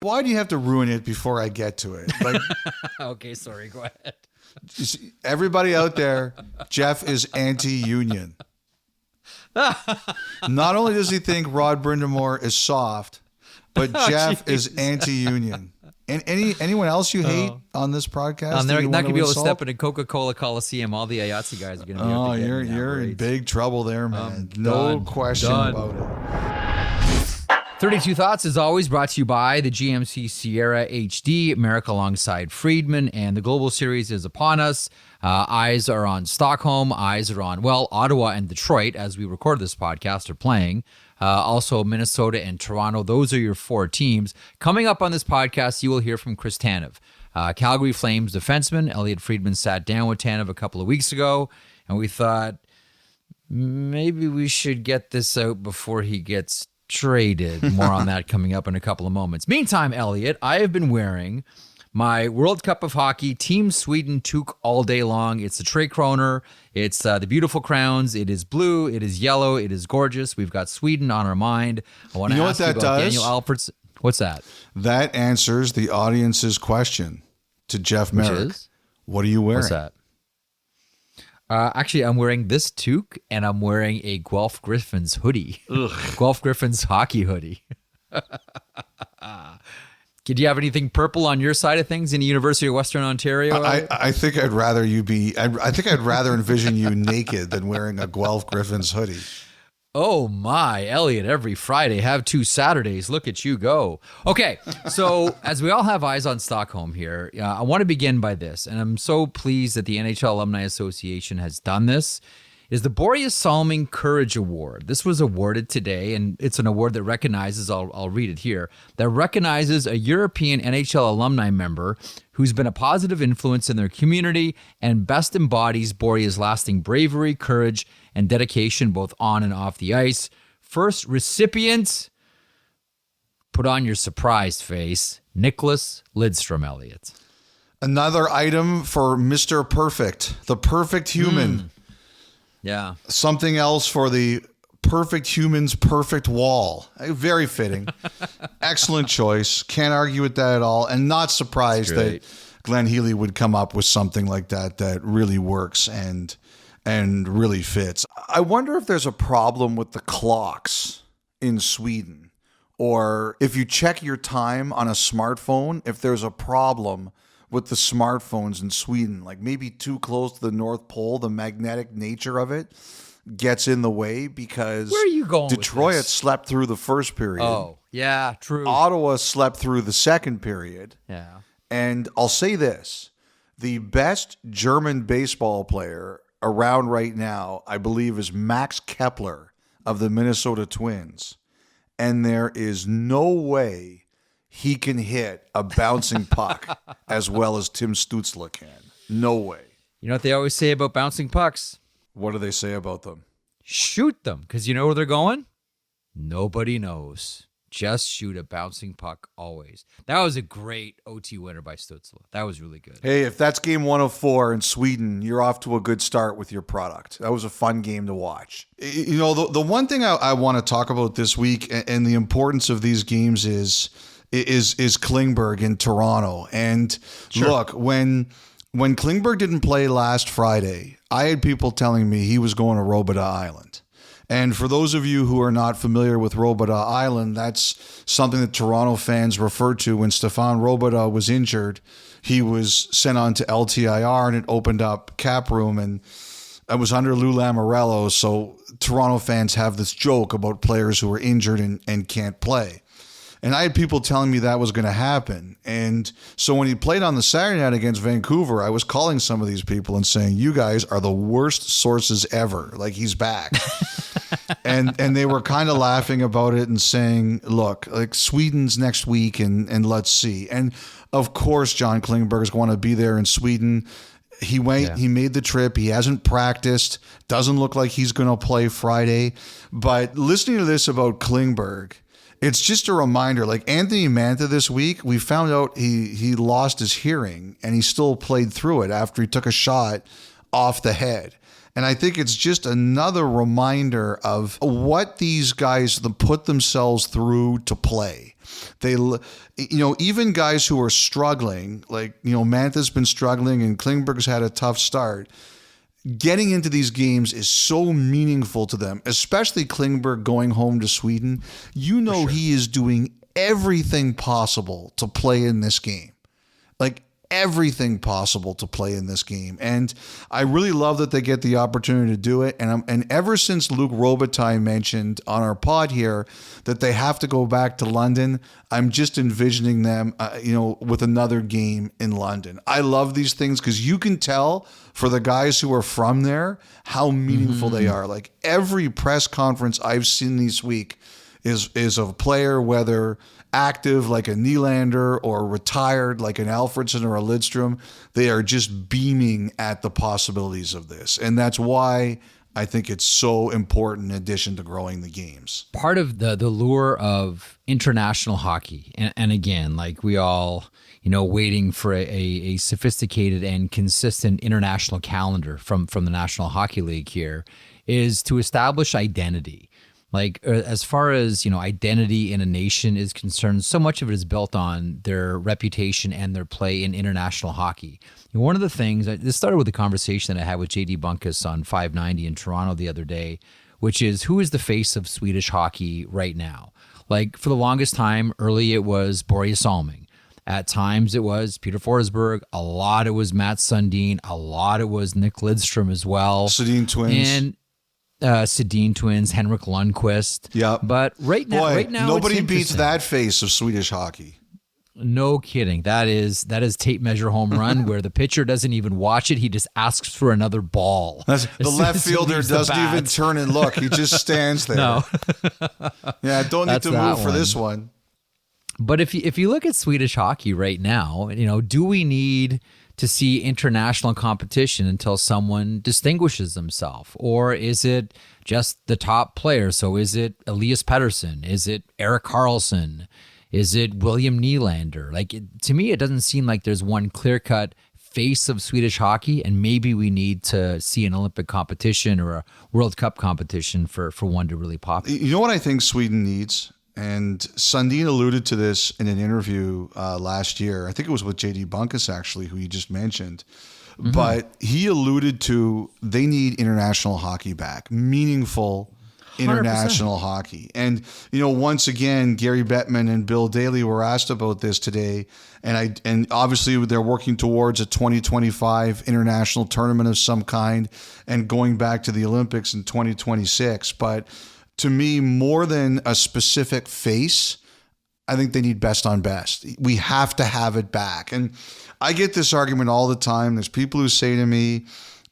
Why do you have to ruin it before I get to it? Like, Okay, sorry. Go ahead. everybody out there, Jeff is anti-union. Not only does he think Rod Brindamore is soft, but Jeff is anti-union. And anyone else you hate on this podcast? They're not going to be able to step into Coca-Cola Coliseum. All the IATSE guys are going to be able to get you're in big trouble there, man. No question about it. 32 Thoughts is always brought to you by the GMC Sierra HD, America alongside Friedman, and the Global Series is upon us. Eyes are on Stockholm. Eyes are on, Ottawa and Detroit, as we record this podcast, are playing. Also, Minnesota and Toronto. Those are your 4 teams. Coming up on this podcast, you will hear from Chris Tanev. Calgary Flames defenseman Elliotte Friedman sat down with Tanev a couple of weeks ago, and we thought maybe we should get this out before he gets traded. More on that coming up in a couple of moments. Meantime, Elliotte, I have been wearing my World Cup of Hockey Team Sweden toque all day long. It's the Tre Kronor. It's the beautiful crowns. It is blue. It is yellow. It is gorgeous. We've got Sweden on our mind. I want to ask you about Daniel Alfredsson. What's that? That answers the audience's question to Jeff Merrick. What are you wearing? What's that? Actually, I'm wearing this toque, and I'm wearing a Guelph Griffins hoodie. Guelph Griffins hockey hoodie. Do you have anything purple on your side of things in the University of Western Ontario? I think I'd rather you be. I think I'd rather envision you naked than wearing a Guelph Griffins hoodie. Oh my, Elliotte, every Friday, have 2 Saturdays. Look at you go. Okay, so as we all have eyes on Stockholm here, I want to begin by this, and I'm so pleased that the NHL Alumni Association has done this, is the Boreas Salming Courage Award. This was awarded today, and it's an award that recognizes, I'll read it here, that recognizes a European NHL alumni member who's been a positive influence in their community and best embodies Boreas' lasting bravery, courage, and dedication both on and off the ice. First recipient, put on your surprised face, Nicholas Lidstrom, Elliotte. Another item for Mr. Perfect, the perfect human. Yeah. Something else for the perfect human's perfect wall. Very fitting. Excellent choice. Can't argue with that at all. And not surprised that Glenn Healy would come up with something like that really works and really fits. I wonder if there's a problem with the clocks in Sweden, or if you check your time on a smartphone, if there's a problem with the smartphones in Sweden, like maybe too close to the North Pole, the magnetic nature of it gets in the way, because where are you going Detroit with this? Slept through the first period. Oh, yeah, true. Ottawa slept through the second period. Yeah. And I'll say this, the best German baseball player around right now, I believe, is Max Kepler of the Minnesota Twins. And there is no way he can hit a bouncing puck as well as Tim Stützle can. No way. You know what they always say about bouncing pucks? What do they say about them? Shoot them, because you know where they're going? Nobody knows. Just shoot a bouncing puck always. That was a great OT winner by Stützle. That was really good. Hey, if that's game 1 of 4 in Sweden, you're off to a good start with your product. That was a fun game to watch. You know, the one thing I want to talk about this week and the importance of these games is Klingberg in Toronto. And look, when Klingberg didn't play last Friday, I had people telling me he was going to Robidas Island. And for those of you who are not familiar with Robidas Island, that's something that Toronto fans refer to. When Stefan Robidas was injured, he was sent on to LTIR, and it opened up cap room, and it was under Lou Lamoriello. So Toronto fans have this joke about players who are injured and can't play. And I had people telling me that was going to happen. And so when he played on the Saturday night against Vancouver, I was calling some of these people and saying, you guys are the worst sources ever. Like, he's back. and they were kind of laughing about it and saying, look, like, Sweden's next week and let's see. And of course, John Klingberg is going to be there in Sweden. He went, He made the trip. He hasn't practiced. Doesn't look like he's going to play Friday. But listening to this about Klingberg, it's just a reminder, like Anthony Mantha this week, we found out he lost his hearing and he still played through it after he took a shot off the head. And I think it's just another reminder of what these guys put themselves through to play. Even guys who are struggling, like, Mantha's been struggling and Klingberg's had a tough start. Getting into these games is so meaningful to them, especially Klingberg going home to Sweden. He is doing everything possible to play in this game. Like, everything possible to play in this game. And I really love that they get the opportunity to do it. And ever since Luke Robitaille mentioned on our pod here that they have to go back to London, I'm just envisioning them, with another game in London. I love these things because you can tell for the guys who are from there how meaningful they are. Like, every press conference I've seen this week is of a player, whether active like a Nylander or retired like an Alfredsson or a Lidstrom. They are just beaming at the possibilities of this. And that's why I think it's so important in addition to growing the games. Part of the lure of international hockey, and again, like we all, waiting for a sophisticated and consistent international calendar from the National Hockey League here, is to establish identity. Like, as far as, identity in a nation is concerned, so much of it is built on their reputation and their play in international hockey. One of the things, this started with a conversation that I had with JD Bunkus on 590 in Toronto the other day, which is, who is the face of Swedish hockey right now? Like, for the longest time, early it was Börje Salming. At times it was Peter Forsberg. A lot it was Mats Sundin. A lot it was Nick Lidstrom as well. Sedin twins. And Sedin twins, Henrik Lundqvist. Yeah. But right now, nobody beats that face of Swedish hockey. No kidding. That is tape measure home run where the pitcher doesn't even watch it. He just asks for another ball. The left fielder doesn't even turn and look. He just stands there. No. Yeah, don't need to move for this one. But if you look at Swedish hockey right now, do we need to see international competition until someone distinguishes themselves? Or is it just the top player? So is it Elias Pettersson? Is it Erik Karlsson? Is it William Nylander? To me, it doesn't seem like there's one clear-cut face of Swedish hockey, and maybe we need to see an Olympic competition or a World Cup competition for one to really pop. You know what I think Sweden needs? And Sundin alluded to this in an interview last year. I think it was with JD Bunkus, actually, who you just mentioned. Mm-hmm. But he alluded to they need international hockey back, meaningful international 100%. Hockey. And, once again, Gary Bettman and Bill Daly were asked about this today. And obviously they're working towards a 2025 international tournament of some kind and going back to the Olympics in 2026. But to me, more than a specific face, I think they need best on best. We have to have it back. And I get this argument all the time. There's people who say to me,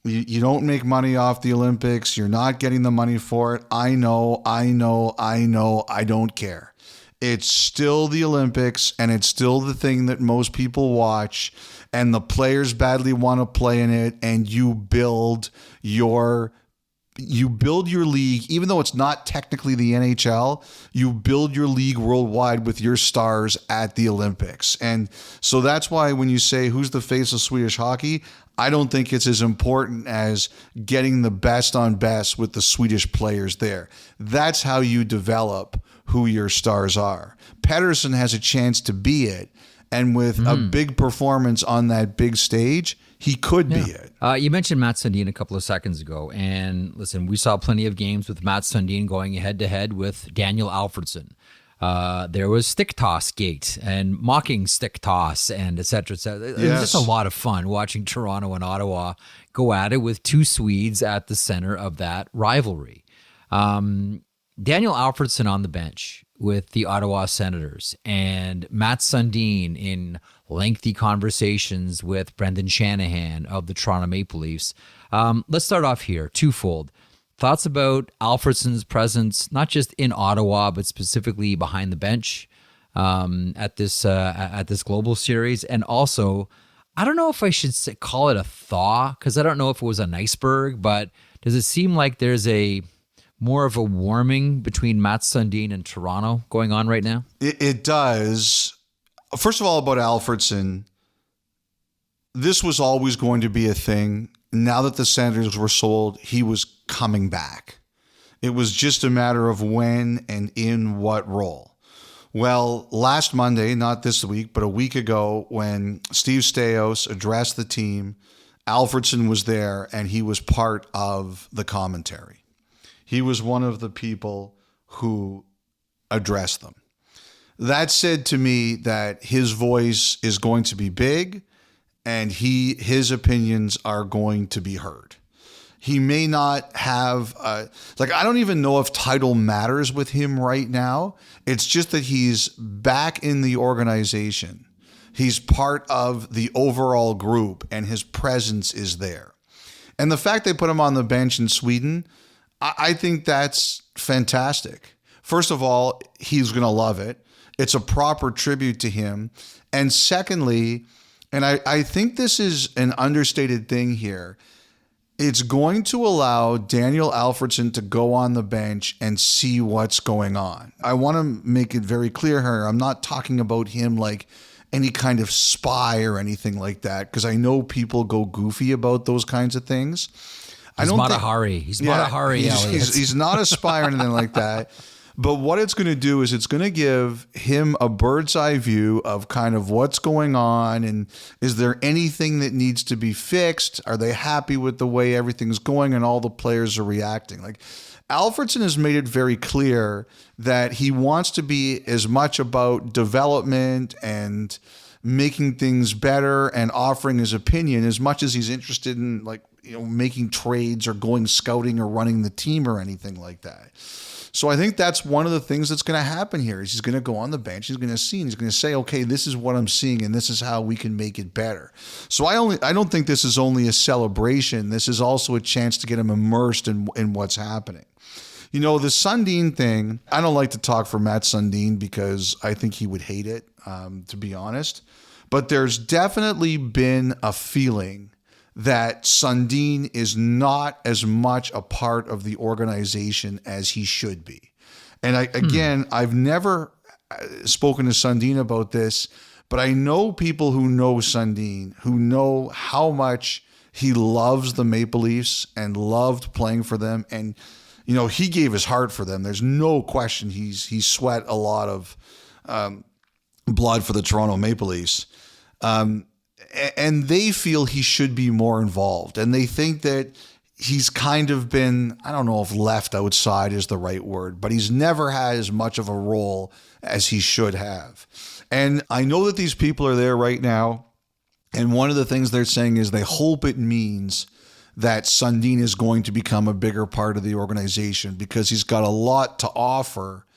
you don't make money off the Olympics. You're not getting the money for it. I know. I don't care. It's still the Olympics, and it's still the thing that most people watch, and the players badly want to play in it, and you build your league, even though it's not technically the NHL, you build your league worldwide with your stars at the Olympics. And so that's why when you say who's the face of Swedish hockey, I don't think it's as important as getting the best on best with the Swedish players there. That's how you develop who your stars are. Pettersson has a chance to be it. And with a big performance on that big stage, he could be it. You mentioned Mats Sundin a couple of seconds ago. And listen, we saw plenty of games with Mats Sundin going head-to-head with Daniel Alfredsson. There was stick toss gate and mocking stick toss and et cetera, et cetera. It was just a lot of fun watching Toronto and Ottawa go at it with two Swedes at the center of that rivalry. Daniel Alfredsson on the bench with the Ottawa Senators and Mats Sundin in lengthy conversations with Brendan Shanahan of the Toronto Maple Leafs. Let's start off here, twofold. Thoughts about Alfredsson's presence, not just in Ottawa, but specifically behind the bench at this Global Series. And also, I don't know if I should call it a thaw, because I don't know if it was an iceberg, but does it seem like there's more of a warming between Mats Sundin and Toronto going on right now? It does. First of all, about Alfredsson, this was always going to be a thing. Now that the Senators were sold, he was coming back. It was just a matter of when and in what role. Well, last Monday, not this week, but a week ago, when Steve Staios addressed the team, Alfredsson was there and he was part of the commentary. He was one of the people who addressed them. That said to me that his voice is going to be big and his opinions are going to be heard. He may not have, I don't even know if title matters with him right now. It's just that he's back in the organization. He's part of the overall group and his presence is there. And the fact they put him on the bench in Sweden, I think that's fantastic. First of all, he's going to love it. It's a proper tribute to him. And secondly, and I think this is an understated thing here, it's going to allow Daniel Alfredsson to go on the bench and see what's going on. I want to make it very clear here. I'm not talking about him like any kind of spy or anything like that, because I know people go goofy about those kinds of things. He's Mata Hari. He's Elliotte. He's not a spy or anything like that. But what it's going to do is it's going to give him a bird's eye view of kind of what's going on and is there anything that needs to be fixed? Are they happy with the way everything's going and all the players are reacting? Like Alfredsson has made it very clear that he wants to be as much about development and making things better and offering his opinion as much as he's interested in making trades or going scouting or running the team or anything like that. So I think that's one of the things that's going to happen here is he's going to go on the bench. He's going to see and he's going to say, okay, this is what I'm seeing and this is how we can make it better. So I don't think this is only a celebration. This is also a chance to get him immersed in what's happening. The Sundin thing, I don't like to talk for Mats Sundin because I think he would hate it, to be honest. But there's definitely been a feeling that Sundin is not as much a part of the organization as he should be. And I've never spoken to Sundin about this, but I know people who know Sundin, who know how much he loves the Maple Leafs and loved playing for them. And, he gave his heart for them. There's no question he sweat a lot of blood for the Toronto Maple Leafs. And they feel he should be more involved. And they think that he's kind of been, I don't know if left outside is the right word, but he's never had as much of a role as he should have. And I know that these people are there right now. And one of the things they're saying is they hope it means that Sundin is going to become a bigger part of the organization because he's got a lot to offer.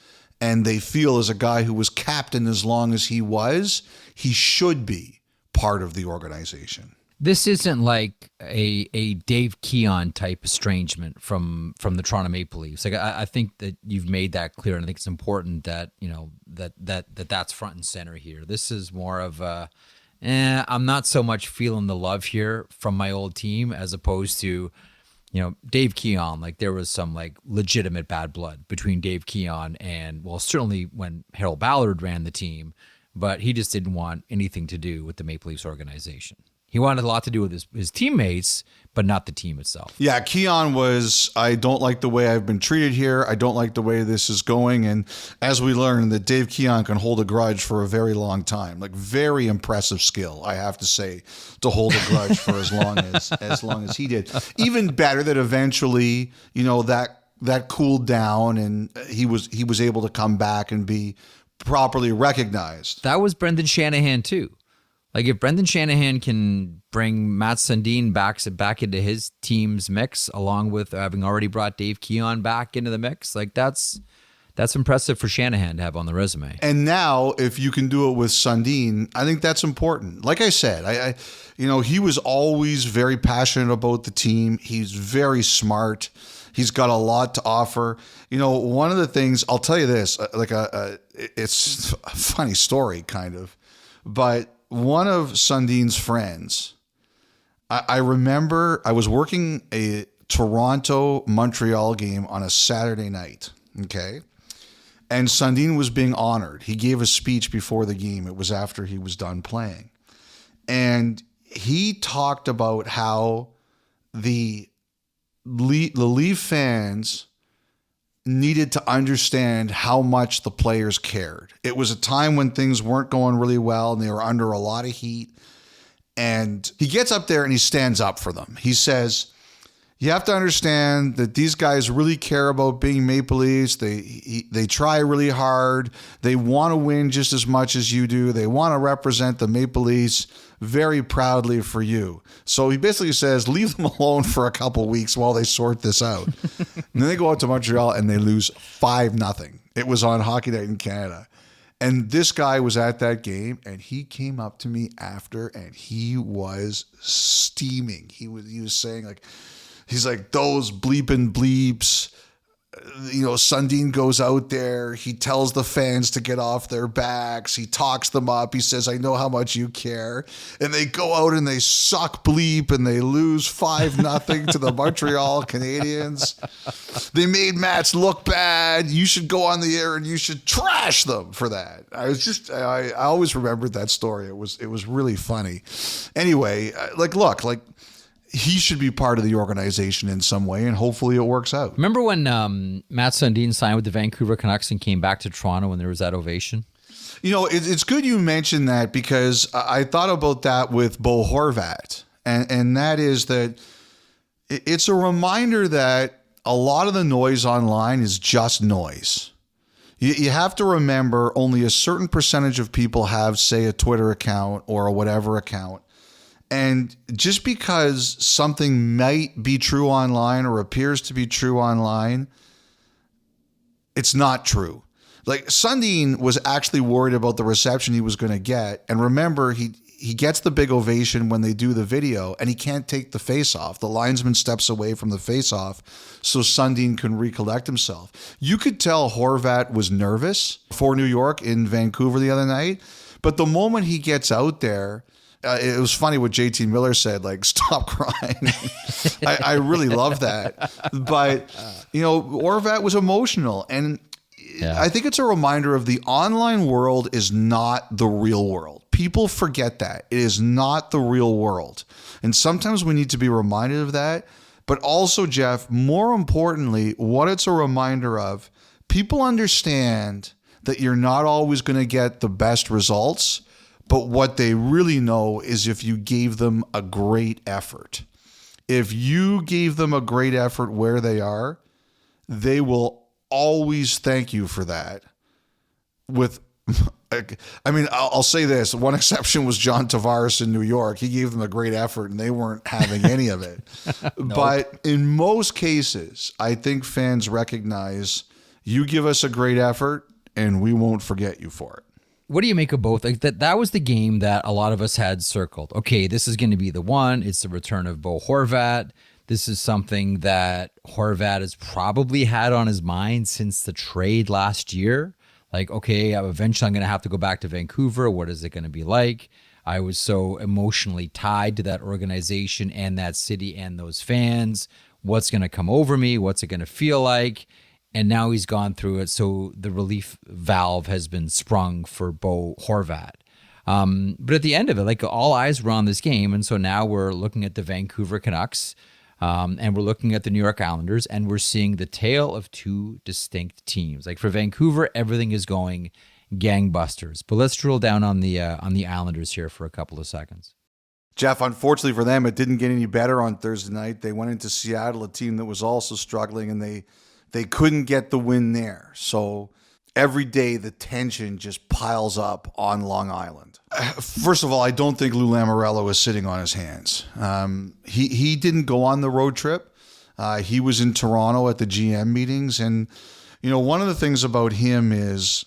And they feel as a guy who was captain as long as he was, he should be part of the organization. This isn't like a Dave Keon type estrangement from the Toronto Maple Leafs. Like I think that you've made that clear, and I think it's important that that's front and center here. This is more of a I'm not so much feeling the love here from my old team as opposed to Dave Keon. Like there was some legitimate bad blood between Dave Keon and certainly when Harold Ballard ran the team. But he just didn't want anything to do with the Maple Leafs organization. He wanted a lot to do with his teammates, but not the team itself. Yeah, Keon was, I don't like the way I've been treated here. I don't like the way this is going. And as we learned, that Dave Keon can hold a grudge for a very long time. Very impressive skill, I have to say, to hold a grudge for as long as he did. Even better that eventually, that cooled down and he was able to come back and be properly recognized. That was Brendan Shanahan too. If Brendan Shanahan can bring Mats Sundin back into his team's mix, along with having already brought Dave Keon back into the mix, that's impressive for Shanahan to have on the resume. And now, if you can do it with Sundin, I think that's important. Like I said, he was always very passionate about the team. He's very smart. He's got a lot to offer. One of the things, I'll tell you this, it's a funny story kind of, but one of Sundin's friends, I remember I was working a Toronto-Montreal game on a Saturday night, okay? And Sundin was being honored. He gave a speech before the game. It was after he was done playing. And he talked about how the Leaf fans needed to understand how much the players cared. It was a time when things weren't going really well and they were under a lot of heat. And he gets up there and he stands up for them. He says, you have to understand that these guys really care about being Maple Leafs. They try really hard. They want to win just as much as you do. They want to represent the Maple Leafs very proudly for you. So he basically says, leave them alone for a couple weeks while they sort this out. And then they go out to Montreal and they lose 5-0. It was on Hockey Night in Canada. And this guy was at that game, and he came up to me after, and he was steaming. He was saying, like, he's like, those bleeping bleeps. You know, Sundin goes out there. He tells the fans to get off their backs. He talks them up. He says, I know how much you care. And they go out and they suck bleep and they lose 5-0 to the Montreal Canadiens. They made Mats look bad. You should go on the air and you should trash them for that. I always remembered that story. It was really funny. Anyway, look, he should be part of the organization in some way, and hopefully it works out. Remember when Mats Sundin signed with the Vancouver Canucks and came back to Toronto when there was that ovation? You know, it's good you mentioned that, because I thought about that with Bo Horvat, and that is that it's a reminder that a lot of the noise online is just noise. You have to remember only a certain percentage of people have, say, a Twitter account or a whatever account. And just because something might be true online or appears to be true online, it's not true. Like, Sundin was actually worried about the reception he was going to get. And remember, he gets the big ovation when they do the video, and he can't take the face off. The linesman steps away from the face off so Sundin can recollect himself. You could tell Horvat was nervous for New York in Vancouver the other night. But the moment he gets out there, it was funny what JT Miller said, like, stop crying. I really love that. But, you know, Horvat was emotional. And I think it's a reminder of the online world is not the real world. People forget that. It is not the real world. And sometimes we need to be reminded of that. But also, Jeff, more importantly, what it's a reminder of, people understand that you're not always going to get the best results. But what they really know is if you gave them a great effort. If you gave them a great effort where they are, they will always thank you for that. I'll say this. One exception was John Tavares in New York. He gave them a great effort and they weren't having any of it. Nope. But in most cases, I think fans recognize you give us a great effort and we won't forget you for it. What do you make of both? Like that was the game that a lot of us had circled. Okay, this is going to be the one. It's the return of Bo Horvat. This is something that Horvat has probably had on his mind since the trade last year. Like, okay, eventually I'm going to have to go back to Vancouver. What is it going to be like? I was so emotionally tied to that organization and that city and those fans. What's going to come over me? What's it going to feel like? And now he's gone through it, so the relief valve has been sprung for Bo Horvat. But at the end of it, like, all eyes were on this game, and so now we're looking at the Vancouver Canucks, and we're looking at the New York Islanders, and we're seeing the tale of two distinct teams. Like, for Vancouver, everything is going gangbusters. But let's drill down on the Islanders here for a couple of seconds. Jeff, unfortunately for them, it didn't get any better on Thursday night. They went into Seattle, a team that was also struggling, and they couldn't get the win there. So every day the tension just piles up on Long Island. First of all, I don't think Lou Lamoriello is sitting on his hands. He didn't go on the road trip. He was in Toronto at the GM meetings. And, you know, one of the things about him is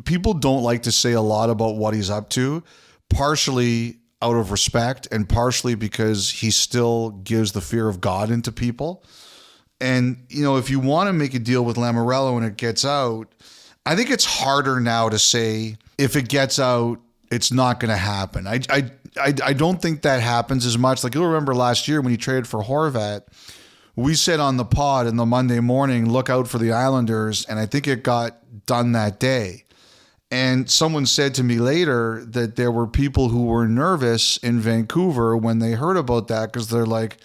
people don't like to say a lot about what he's up to, partially out of respect and partially because he still gives the fear of God into people. And, you know, if you want to make a deal with Lamoriello and it gets out, I think it's harder now to say if it gets out, it's not going to happen. I don't think that happens as much. Like, you'll remember last year when he traded for Horvat, we said on the pod in the Monday morning, look out for the Islanders. And I think it got done that day. And someone said to me later that there were people who were nervous in Vancouver when they heard about that because they're like,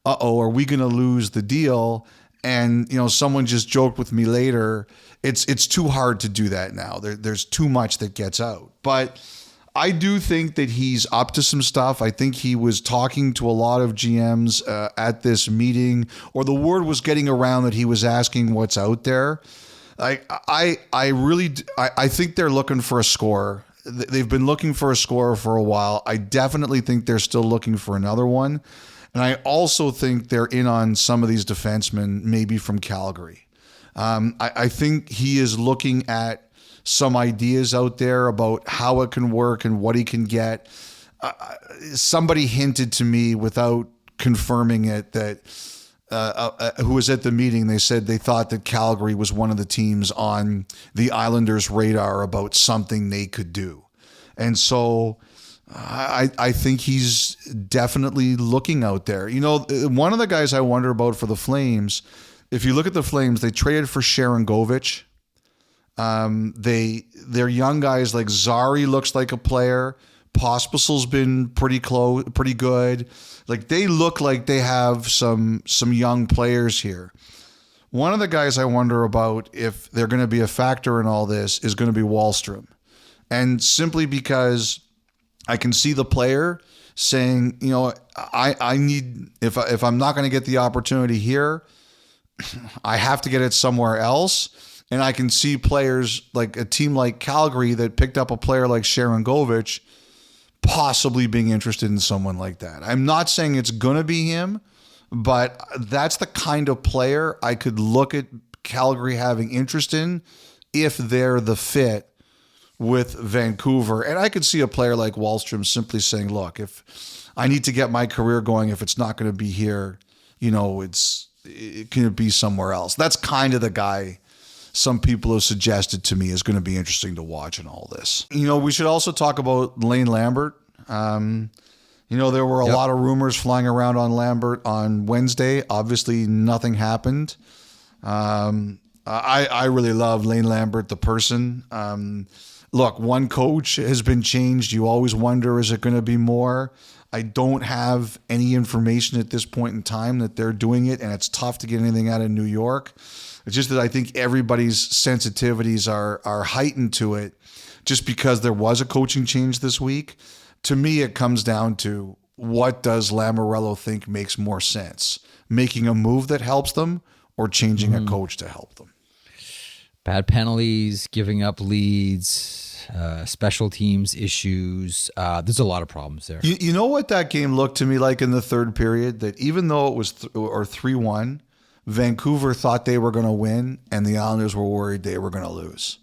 uh-oh, are we going to lose the deal? And, someone just joked with me later, it's too hard to do that now. There's too much that gets out. But I do think that he's up to some stuff. I think he was talking to a lot of GMs at this meeting, or the word was getting around that he was asking what's out there. I think they're looking for a scorer. They've been looking for a scorer for a while. I definitely think they're still looking for another one. And I also think they're in on some of these defensemen, maybe from Calgary. I think he is looking at some ideas out there about how it can work and what he can get. Somebody hinted to me without confirming it that who was at the meeting, they said they thought that Calgary was one of the teams on the Islanders' radar about something they could do. And so I think he's definitely looking out there. One of the guys I wonder about for the Flames, if you look at the Flames, they traded for Sharon Govich. They're young guys like Zari looks like a player. Pospisil's been pretty good. Like they look like they have some young players here. One of the guys I wonder about if they're going to be a factor in all this is going to be Wahlstrom. And simply because I can see the player saying, I need, if I'm not going to get the opportunity here, I have to get it somewhere else. And I can see players like a team like Calgary that picked up a player like Sharon Govich possibly being interested in someone like that. I'm not saying it's going to be him, but that's the kind of player I could look at Calgary having interest in if they're the fit with Vancouver. And I could see a player like Wahlstrom simply saying, look, if I need to get my career going, if it's not going to be here, it can be somewhere else. That's kind of the guy some people have suggested to me is going to be interesting to watch in all this. We should also talk about Lane Lambert. There were a lot of rumors flying around on Lambert on Wednesday. Obviously, nothing happened. I really love Lane Lambert, the person. Look, one coach has been changed. You always wonder, is it going to be more? I don't have any information at this point in time that they're doing it, and it's tough to get anything out of New York. It's just that I think everybody's sensitivities are heightened to it just because there was a coaching change this week. To me, it comes down to what does Lamoriello think makes more sense? Making a move that helps them or changing a coach to help them? Bad penalties, giving up leads, special teams issues. There's a lot of problems there. You know what that game looked to me like in the third period? That even though it was 3-1, Vancouver thought they were going to win, and the Islanders were worried they were going to lose.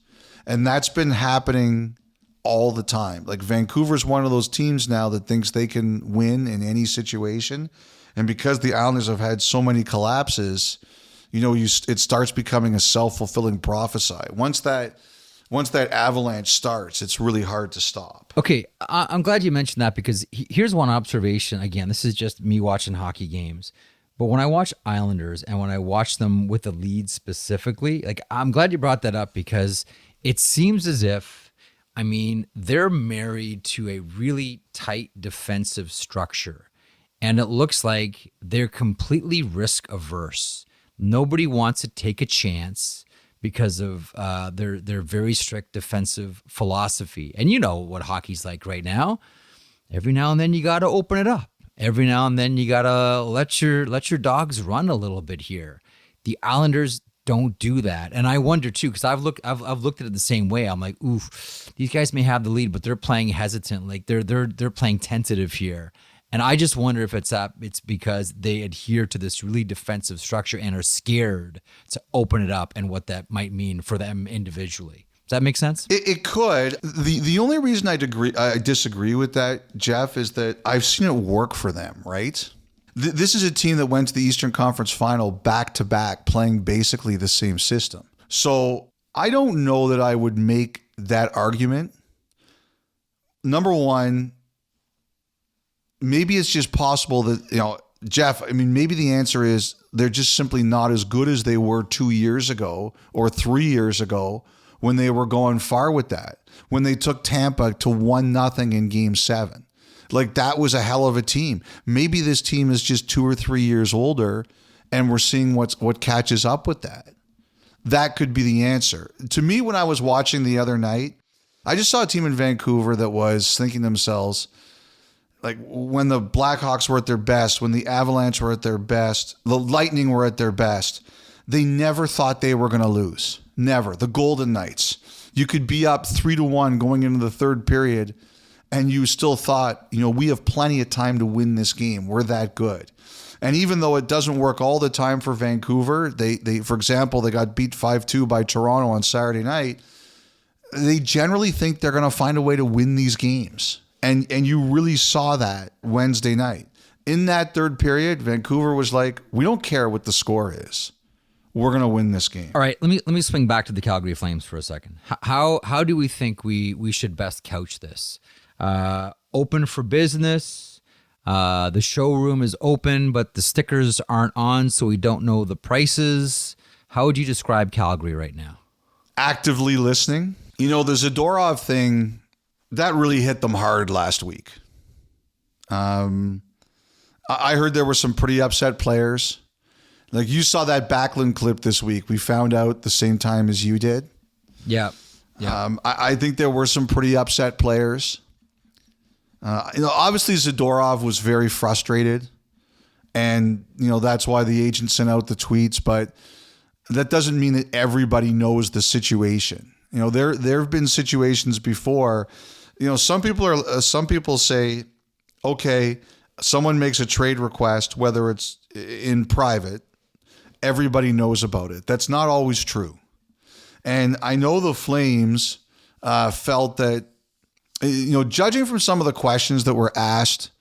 And that's been happening all the time. Like Vancouver's one of those teams now that thinks they can win in any situation. And because the Islanders have had so many collapses, it starts becoming a self-fulfilling prophecy. Once that avalanche starts, it's really hard to stop. Okay, I'm glad you mentioned that because here's one observation. Again, this is just me watching hockey games. But when I watch Islanders and when I watch them with the lead specifically, like I'm glad you brought that up because it seems as if, they're married to a really tight defensive structure. And it looks like they're completely risk averse. Nobody wants to take a chance because of their very strict defensive philosophy. And you know what hockey's like right now. Every now and then you got to open it up. Every now and then you gotta let your dogs run a little bit here. The Islanders don't do that, and I wonder too because I've looked at it the same way. I'm like, oof, these guys may have the lead, but they're playing hesitant, like they're playing tentative here. And I just wonder if it's because they adhere to this really defensive structure and are scared to open it up, and what that might mean for them individually. Does that make sense? It could. The only reason I disagree with that, Jeff, is that I've seen it work for them, right? This is a team that went to the Eastern Conference Final back-to-back playing basically the same system. So I don't know that I would make that argument. Number one, maybe it's just possible that, Jeff, maybe the answer is they're just simply not as good as they were 2 years ago or 3 years ago when they were going far with that, when they took Tampa to 1-0 in Game 7. Like, that was a hell of a team. Maybe this team is just 2 or 3 years older, and we're seeing what catches up with that. That could be the answer. To me, when I was watching the other night, I just saw a team in Vancouver that was thinking to themselves, like when the Blackhawks were at their best, when the Avalanche were at their best, the Lightning were at their best, they never thought they were going to lose. Never. The Golden Knights. You could be up 3-1 going into the third period, and you still thought, we have plenty of time to win this game. We're that good. And even though it doesn't work all the time for Vancouver, they for example, they got beat 5-2 by Toronto on Saturday night. They generally think they're going to find a way to win these games. And you really saw that Wednesday night. In that third period, Vancouver was like, we don't care what the score is. We're going to win this game. All right, let me swing back to the Calgary Flames for a second. How do we think we should best couch this? Open for business. The showroom is open, but the stickers aren't on, so we don't know the prices. How would you describe Calgary right now? Actively listening. The Zadorov thing, that really hit them hard last week. I heard there were some pretty upset players. Like you saw that Backlund clip this week. We found out the same time as you did. Yeah. I think there were some pretty upset players. Obviously Zadorov was very frustrated, and that's why the agent sent out the tweets. But that doesn't mean that everybody knows the situation. There have been situations before. Some people say, okay, someone makes a trade request, whether it's in private, everybody knows about it. That's not always true. And I know the Flames felt that, judging from some of the questions that were asked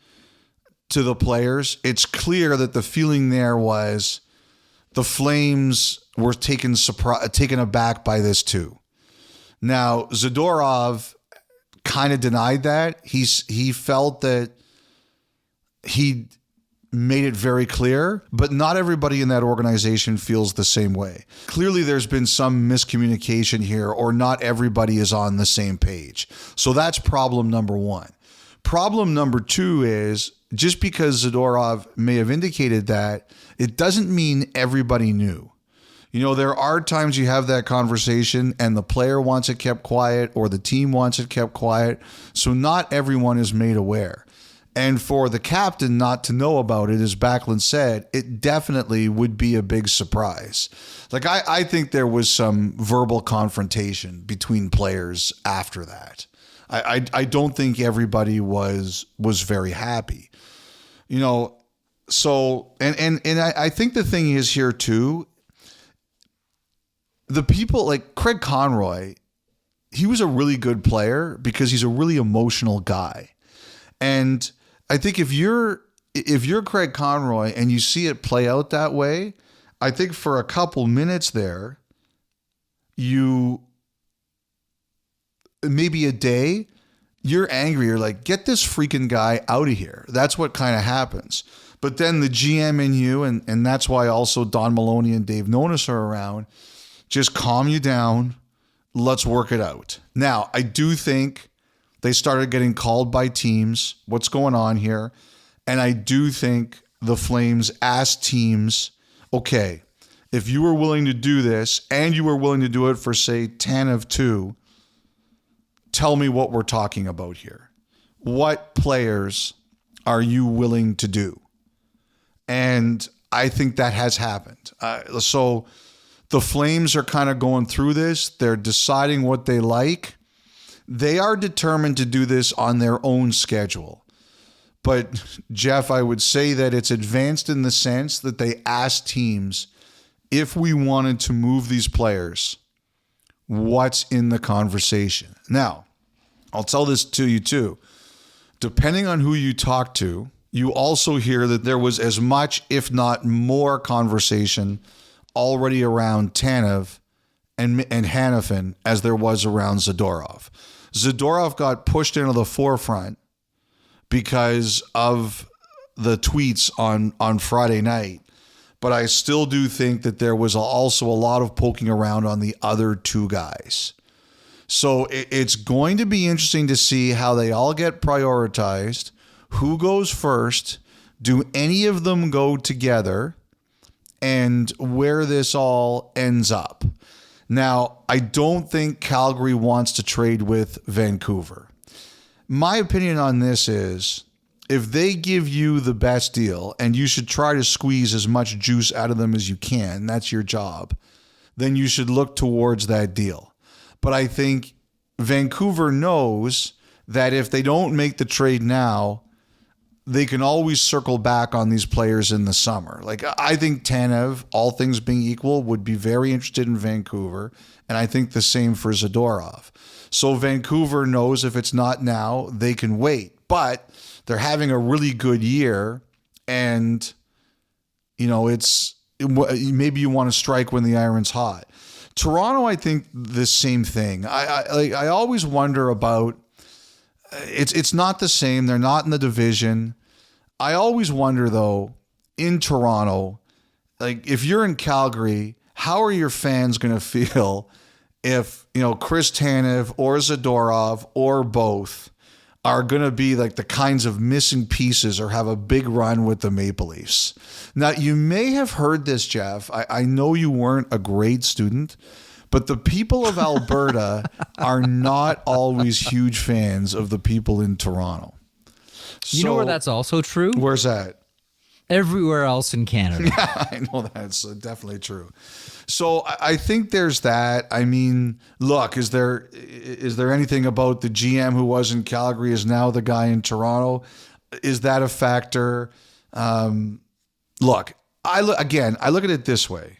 to the players, it's clear that the feeling there was the Flames were taken aback by this too. Now, Zadorov kind of denied that. He felt that he made it very clear, but not everybody in that organization feels the same way. Clearly, there's been some miscommunication here, or not everybody is on the same page. So that's problem number one. Problem number two is, just because Zadorov may have indicated that, it doesn't mean everybody knew. There are times you have that conversation and the player wants it kept quiet or the team wants it kept quiet. So not everyone is made aware. And for the captain not to know about it, as Backlund said, it definitely would be a big surprise. Like, I think there was some verbal confrontation between players after that. I don't think everybody was very happy. So, and I think the thing is here too, the people like Craig Conroy, he was a really good player because he's a really emotional guy. And I think if you're Craig Conroy and you see it play out that way, I think for a couple minutes there, maybe a day, you're angry. You're like, get this freaking guy out of here. That's what kind of happens. But then the GM in you, and that's why also Don Maloney and Dave Nonis are around, just calm you down. Let's work it out. Now, I do think they started getting called by teams. What's going on here? And I do think the Flames asked teams, okay, if you were willing to do this and you were willing to do it for, say, Tanev 2, tell me what we're talking about here. What players are you willing to do? And I think that has happened. So the Flames are kind of going through this. They're deciding what they like. They are determined to do this on their own schedule. But, Jeff, I would say that it's advanced in the sense that they asked teams, if we wanted to move these players, what's in the conversation? Now, I'll tell this to you too. Depending on who you talk to, you also hear that there was as much, if not more, conversation already around Tanev and Hanifin as there was around Zadorov. Zadorov got pushed into the forefront because of the tweets on Friday night. But I still do think that there was also a lot of poking around on the other two guys. So it's going to be interesting to see how they all get prioritized, who goes first, do any of them go together, and where this all ends up. Now, I don't think Calgary wants to trade with Vancouver. My opinion on this is, if they give you the best deal, and you should try to squeeze as much juice out of them as you can, that's your job, then you should look towards that deal. But I think Vancouver knows that if they don't make the trade now, they can always circle back on these players in the summer. Like, I think Tanev, all things being equal, would be very interested in Vancouver, and I think the same for Zadorov. So Vancouver knows if it's not now, they can wait. But they're having a really good year, and it's maybe you want to strike when the iron's hot. Toronto, I think the same thing. I always wonder about. It's not the same. They're not in the division. I always wonder, though, in Toronto, like, if you're in Calgary, how are your fans going to feel if, Chris Tanev or Zadorov or both are going to be like the kinds of missing pieces or have a big run with the Maple Leafs? Now, you may have heard this, Jeff. I know you weren't a grade student, but the people of Alberta are not always huge fans of the people in Toronto. You know where that's also true? Where's that? Everywhere else in Canada. Yeah, I know that's definitely true. So I think there's that. I mean, look, is there anything about the GM who was in Calgary is now the guy in Toronto? Is that a factor? Look, I look at it this way.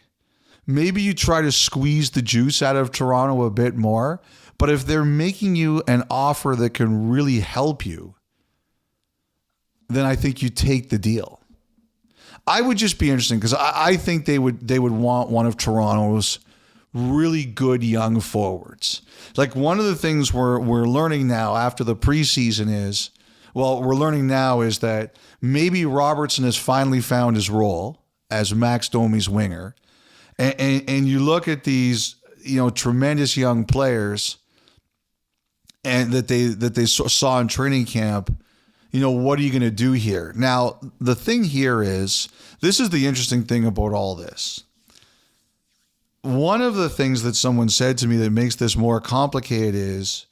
Maybe you try to squeeze the juice out of Toronto a bit more, but if they're making you an offer that can really help you, then I think you take the deal. I would just be interesting because I think they would want one of Toronto's really good young forwards. Like, one of the things we're learning now after the preseason is that maybe Robertson has finally found his role as Max Domi's winger. And you look at these, tremendous young players, and that they saw in training camp. What are you going to do here? Now, the thing here is, this is the interesting thing about all this. One of the things that someone said to me that makes this more complicated is,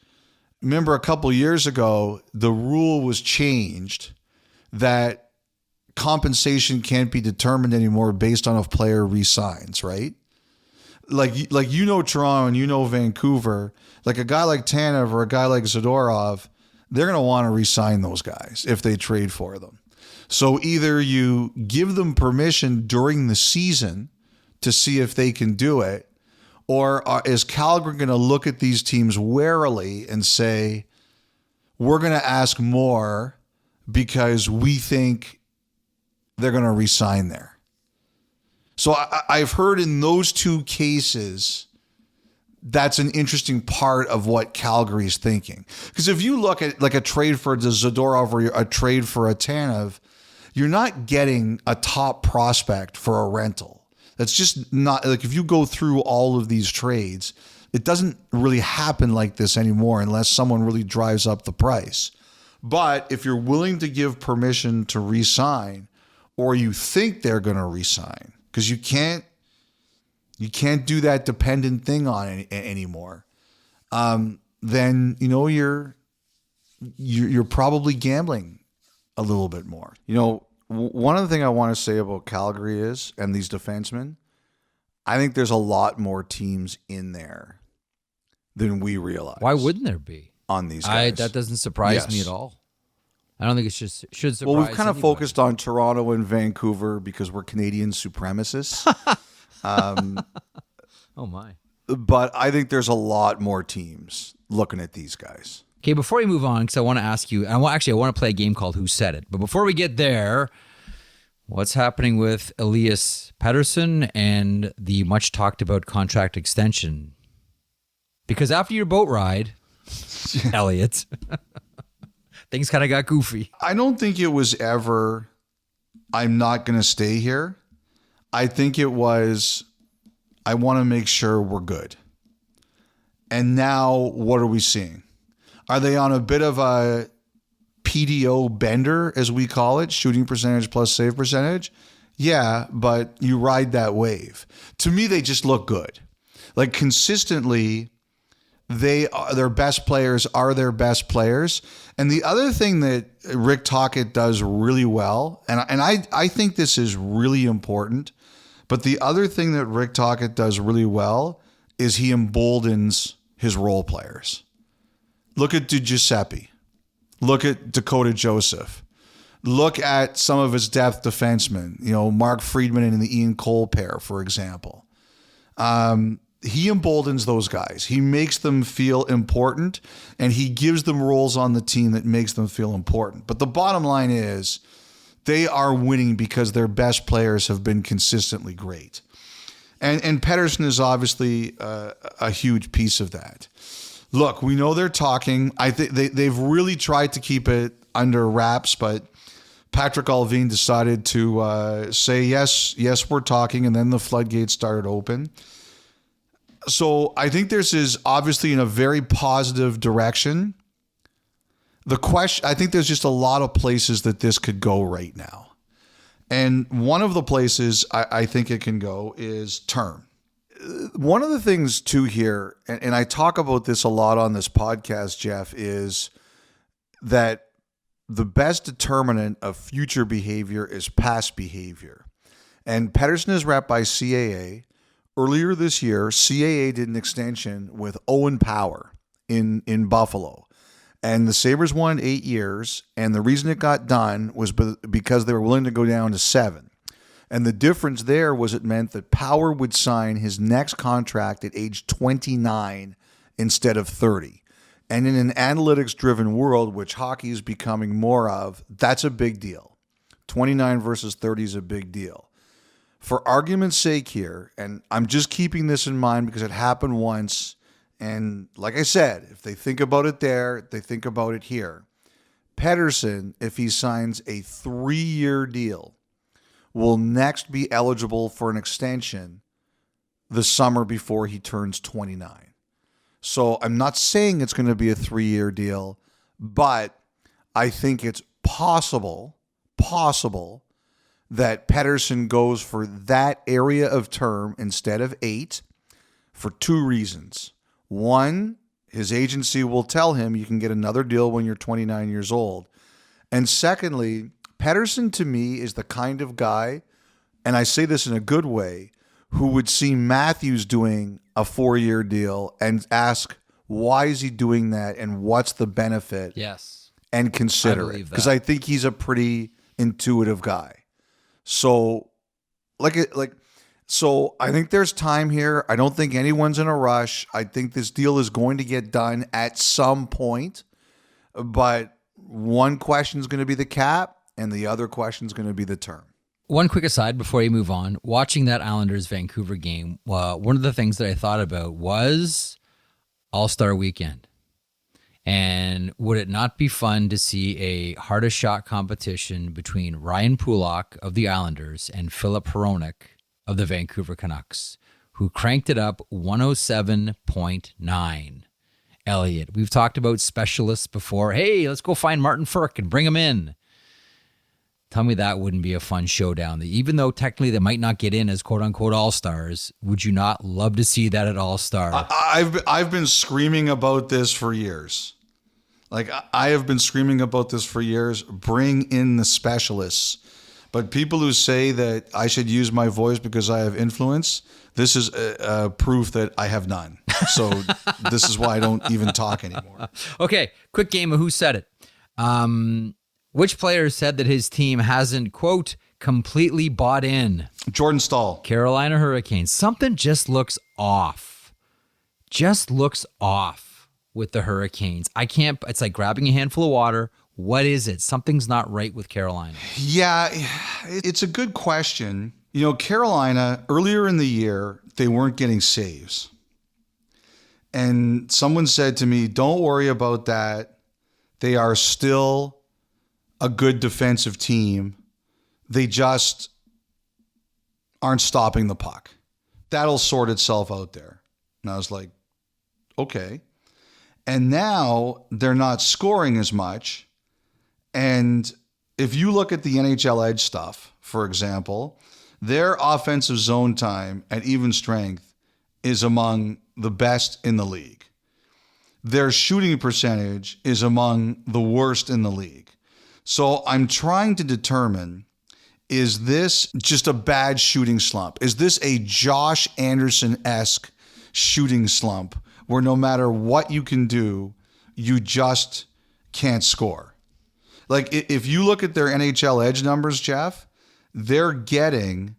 remember a couple years ago, the rule was changed that compensation can't be determined anymore based on if player resigns, right? Like Toronto and Vancouver, like a guy like Tanev or a guy like Zadorov, they're going to want to resign those guys if they trade for them. So either you give them permission during the season to see if they can do it, or is Calgary going to look at these teams warily and say, we're going to ask more because we think they're going to resign there? So I've heard in those two cases, that's an interesting part of what Calgary's thinking. Because if you look at like a trade for the Zadorov or a trade for a Tanev, you're not getting a top prospect for a rental. That's just not, like, if you go through all of these trades, it doesn't really happen like this anymore unless someone really drives up the price. But if you're willing to give permission to re-sign, or you think they're going to re-sign, because you can't do that dependent thing on it anymore, then you're probably gambling a little bit more. One of the things I want to say about Calgary is, and these defensemen, I think there's a lot more teams in there than we realize. Why wouldn't there be on these guys? That doesn't surprise me at all. I don't think it should surprise. Well, we've kind of anybody. focused on Toronto and Vancouver because we're Canadian supremacists. Oh my! But I think there's a lot more teams looking at these guys. Okay, before we move on, because I want to ask you, I want to play a game called Who Said It. But before we get there, what's happening with Elias Pettersson and the much talked about contract extension? Because after your boat ride, Elliotte, things kind of got goofy. I don't think it was ever, I'm not going to stay here. I think it was, I want to make sure we're good. And now what are we seeing? Are they on a bit of a PDO bender, as we call it, shooting percentage plus save percentage? Yeah, but you ride that wave. To me, they just look good. Like consistently, their best players are their best players. And the other thing that Rick Tocchet does really well, and I think this is really important, but the other thing that Rick Tocchet does really well is he emboldens his role players. Look at Giuseppe. Look at Dakota Joseph. Look at some of his depth defensemen, Mark Friedman and the Ian Cole pair, for example. He emboldens those guys. He makes them feel important, and he gives them roles on the team that makes them feel important. But the bottom line is they are winning because their best players have been consistently great. And Pettersson is obviously a huge piece of that. Look, we know they're talking. I think they've really tried to keep it under wraps, but Patrick Allvin decided to say, yes, we're talking, and then the floodgates started open. So I think this is obviously in a very positive direction. I think there's just a lot of places that this could go right now. And one of the places I think it can go is term. One of the things too here, and I talk about this a lot on this podcast, Jeff, is that the best determinant of future behavior is past behavior. And Pettersson is rep by CAA. Earlier this year, CAA did an extension with Owen Power in Buffalo. And the Sabres won 8 years, and the reason it got done was because they were willing to go down to 7. And the difference there was it meant that Power would sign his next contract at age 29 instead of 30. And in an analytics-driven world, which hockey is becoming more of, that's a big deal. 29 versus 30 is a big deal. For argument's sake here, and I'm just keeping this in mind because it happened once, and like I said, if they think about it there, they think about it here. Pettersson, if he signs a 3-year deal, will next be eligible for an extension the summer before he turns 29. So I'm not saying it's going to be a 3-year deal, but I think it's possible that Pettersson goes for that area of term instead of 8 for 2 reasons. One, his agency will tell him you can get another deal when you're 29 years old. And secondly, Pettersson to me is the kind of guy, and I say this in a good way, who would see Matthews doing a 4-year deal and ask, why is he doing that and what's the benefit? Yes. And consider it. Because I think he's a pretty intuitive guy. So, so I think there's time here. I don't think anyone's in a rush. I think this deal is going to get done at some point. But one question is going to be the cap, and the other question is going to be the term. One quick aside before you move on. Watching that Islanders-Vancouver game, one of the things that I thought about was All-Star Weekend. And would it not be fun to see a hardest shot competition between Ryan Pulock of the Islanders and Philip Hronek of the Vancouver Canucks, who cranked it up 107.9? Elliotte, we've talked about specialists before. Hey, let's go find Martin Frk and bring him in. Tell me that wouldn't be a fun showdown. Even though technically they might not get in as quote-unquote all-stars, would you not love to see that at all-star? I've been screaming about this for years. I have been screaming about this for years. Bring in the specialists. But people who say that I should use my voice because I have influence, this is proof that I have none. So this is why I don't even talk anymore. Okay, quick game of Who Said It. Which player said that his team hasn't, quote, completely bought in? Jordan Stahl. Carolina Hurricanes. Something just looks off. Just looks off with the Hurricanes. It's like grabbing a handful of water. What is it? Something's not right with Carolina. Yeah, it's a good question. Carolina, earlier in the year, they weren't getting saves. And someone said to me, don't worry about that. They are still a good defensive team. They just aren't stopping the puck. That'll sort itself out there. And I was like, okay. And now they're not scoring as much. And if you look at the NHL Edge stuff, for example, their offensive zone time at even strength is among the best in the league. Their shooting percentage is among the worst in the league. So I'm trying to determine, is this just a bad shooting slump? Is this a Josh Anderson-esque shooting slump where no matter what you can do, you just can't score? Like, if you look at their NHL Edge numbers, Jeff, they're getting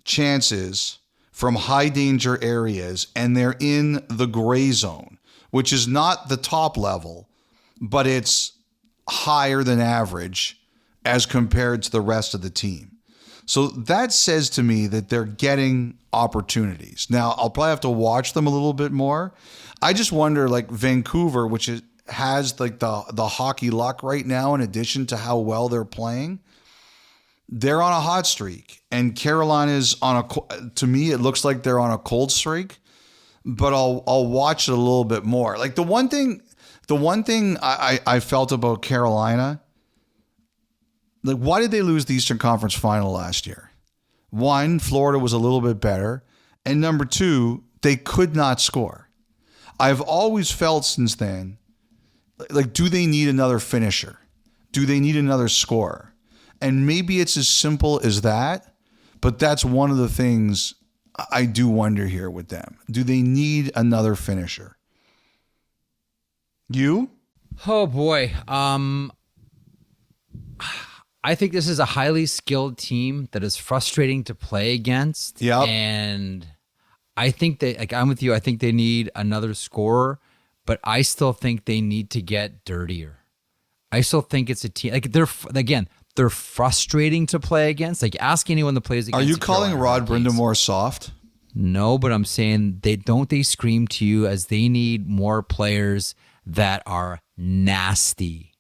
chances from high danger areas and they're in the gray zone, which is not the top level, but it's higher than average as compared to the rest of the team. So that says to me that they're getting opportunities. Now, I'll probably have to watch them a little bit more. I just wonder, like Vancouver, which has like the hockey luck right now, in addition to how well they're playing, they're on a hot streak. And Carolina's to me, it looks like they're on a cold streak, but I'll watch it a little bit more. Like the one thing I felt about Carolina, like, why did they lose the Eastern Conference Final last year? One, Florida was a little bit better. And number two, they could not score. I've always felt since then, like, do they need another finisher? Do they need another scorer? And maybe it's as simple as that, but that's one of the things I do wonder here with them. Do they need another finisher? You? Oh boy. I think this is a highly skilled team that is frustrating to play against. Yeah. And I think that, like, I'm with you. I think they need another scorer, but I still think they need to get dirtier. I still think it's a team. Like, they're frustrating to play against. Like, ask anyone that plays against. Are you calling Rod Brindamore soft? No, but I'm saying they scream to you as they need more players that are nasty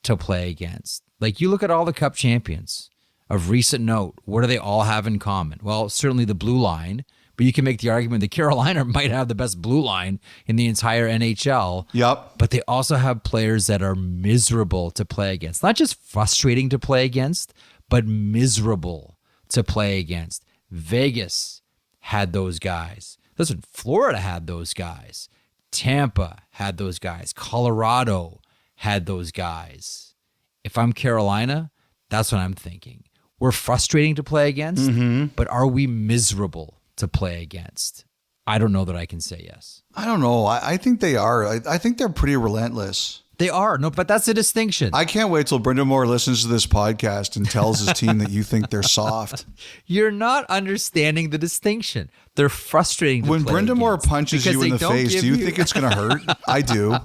to play against. Like, you look at all the Cup champions of recent note. What do they all have in common? Well, certainly the blue line, but you can make the argument that Carolina might have the best blue line in the entire NHL. Yep. But they also have players that are miserable to play against. Not just frustrating to play against, but miserable to play against. Vegas had those guys. Listen, Florida had those guys. Tampa had those guys. Colorado had those guys. If I'm Carolina, that's what I'm thinking. We're frustrating to play against, but are we miserable to play against? I don't know that I can say yes. I don't know. I think they are. I think they're pretty relentless. They are. No, but that's a distinction. I can't wait till Brindamore listens to this podcast and tells his team that you think they're soft. You're not understanding the distinction. They're frustrating to when play Brindamore against punches you in the face, do you think it's going to hurt? I do.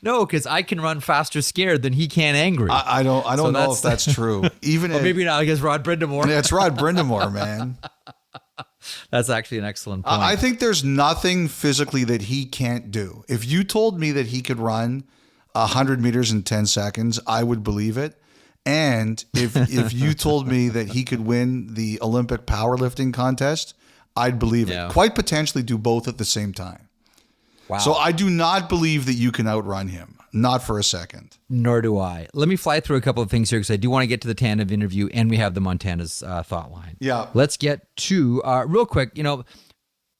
No, because I can run faster scared than he can angry. I don't know if that's true. Even well, maybe not against Rod Brindamore. Yeah, it's Rod Brindamore, man. That's actually an excellent point. I think there's nothing physically that he can't do. If you told me that he could run 100 meters in 10 seconds, I would believe it. And if you told me that he could win the Olympic powerlifting contest, I'd believe it. Quite potentially do both at the same time. Wow. So I do not believe that you can outrun him. Not for a second. Nor do I. Let me fly through a couple of things here because I do want to get to the Tanev interview and we have the Montana's thought line. Yeah. Let's get to, real quick,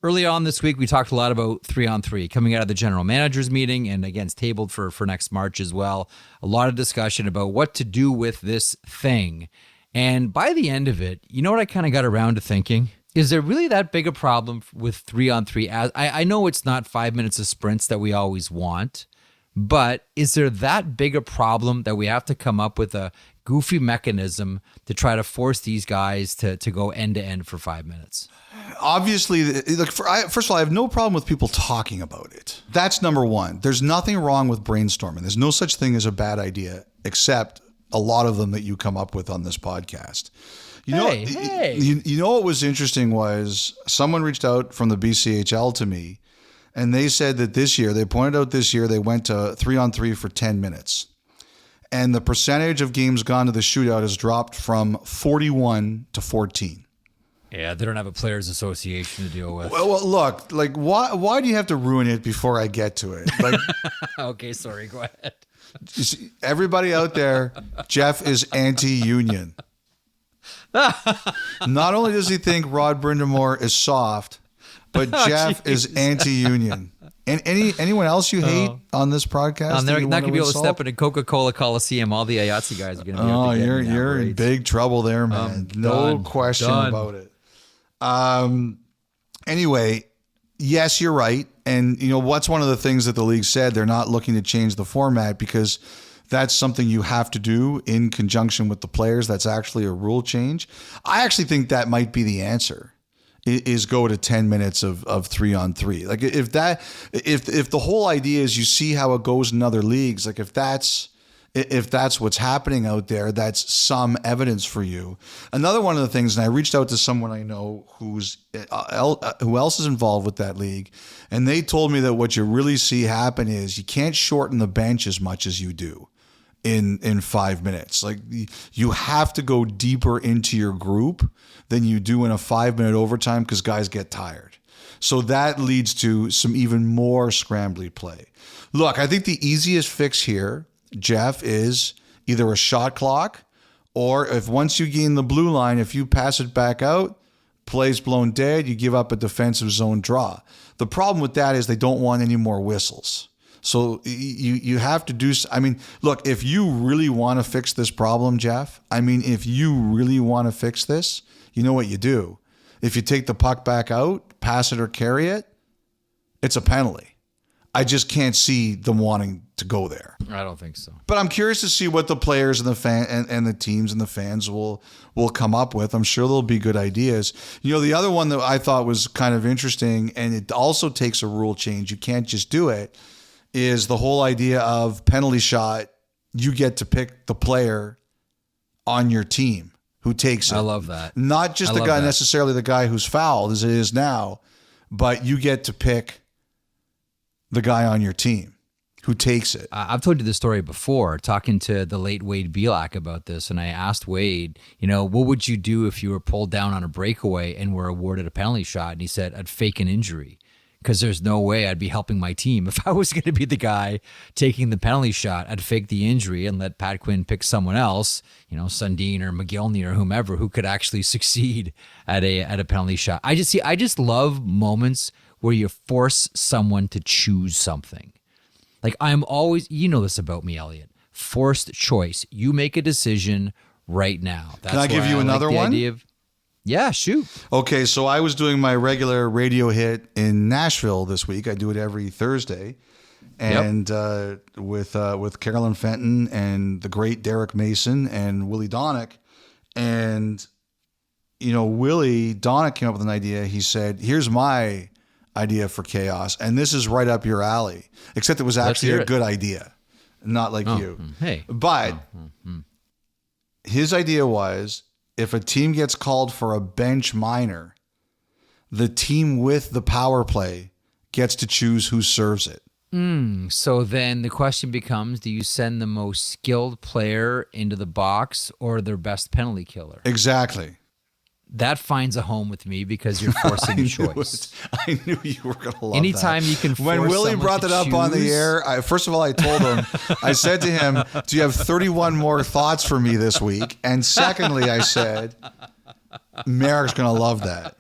early on this week, we talked a lot about 3-on-3 coming out of the general manager's meeting, and again, it's tabled for next March as well. A lot of discussion about what to do with this thing. And by the end of it, you know what I kind of got around to thinking? Is there really that big a problem with 3-on-3? I know it's not 5 minutes of sprints that we always want, but is there that big a problem that we have to come up with a goofy mechanism to try to force these guys to go end to end for 5 minutes? Obviously, first of all, I have no problem with people talking about it. That's number one. There's nothing wrong with brainstorming. There's no such thing as a bad idea, except a lot of them that you come up with on this podcast. You know what was interesting was someone reached out from the BCHL to me, and they said that they pointed out this year they went to 3-on-3 for 10 minutes. And the percentage of games gone to the shootout has dropped from 41 to 14. Yeah, they don't have a players' association to deal with. Well, look, why do you have to ruin it before I get to it? Okay, sorry, go ahead. You see, everybody out there, Jeff is anti-union. Not only does he think Rod Brindamore is soft, but Jeff is anti-union. And anyone else you hate on this podcast? They're not going to be able to step into Coca-Cola Coliseum. All the IATSE guys are going to be Oh, able to you're in big trouble there, man. No question about it. Anyway, yes, you're right. And, what's one of the things that the league said? They're not looking to change the format because that's something you have to do in conjunction with the players. That's actually a rule change. I actually think that might be the answer, is go to 10 minutes of 3-on-3. Like if the whole idea is you see how it goes in other leagues, like if that's what's happening out there, that's some evidence for you. Another one of the things, and I reached out to someone I know who else is involved with that league, and they told me that what you really see happen is you can't shorten the bench as much as you do in 5 minutes. Like you have to go deeper into your group than you do in a 5-minute overtime because guys get tired. So that leads to some even more scrambly play. Look, I think the easiest fix here, Jeff, is either a shot clock, or if once you gain the blue line, if you pass it back out, play's blown dead, you give up a defensive zone draw. The problem with that is they don't want any more whistles. So you have to do, look, if you really want to fix this problem, Jeff, if you really want to fix this, you know what you do. If you take the puck back out, pass it or carry it, it's a penalty. I just can't see them wanting to go there. I don't think so. But I'm curious to see what the players and the teams and the fans will come up with. I'm sure there'll be good ideas. The other one that I thought was kind of interesting, and it also takes a rule change, you can't just do it, is the whole idea of penalty shot. You get to pick the player on your team who takes it. I love that. Not just the guy, necessarily the guy who's fouled as it is now, but you get to pick the guy on your team who takes it. I've told you this story before, talking to the late Wade Belak about this, and I asked Wade, what would you do if you were pulled down on a breakaway and were awarded a penalty shot? And he said, I'd fake an injury, because there's no way I'd be helping my team. If I was going to be the guy taking the penalty shot, I'd fake the injury and let Pat Quinn pick someone else, Sundin or McGillney or whomever, who could actually succeed at a penalty shot. I just love moments where you force someone to choose something. Like I'm always, this about me, Elliotte, forced choice. You make a decision right now. That's Can I give you another one? Yeah, shoot. Okay, so I was doing my regular radio hit in Nashville this week. I do it every Thursday, and with Carolyn Fenton and the great Derek Mason and Willie Donick. And, Willie Donick came up with an idea. He said, here's my idea for chaos, and this is right up your alley, except it was actually a good idea, not like you. Hey. But his idea was, if a team gets called for a bench minor, the team with the power play gets to choose who serves it. So then the question becomes, do you send the most skilled player into the box or their best penalty killer? Exactly. That finds a home with me because you're forcing a choice. I knew you were going to love Anytime that. you can force When Willie brought that up on the air, first of all, I told him, I said to him, do you have 31 more thoughts for me this week? And secondly, I said, Merrick's going to love that.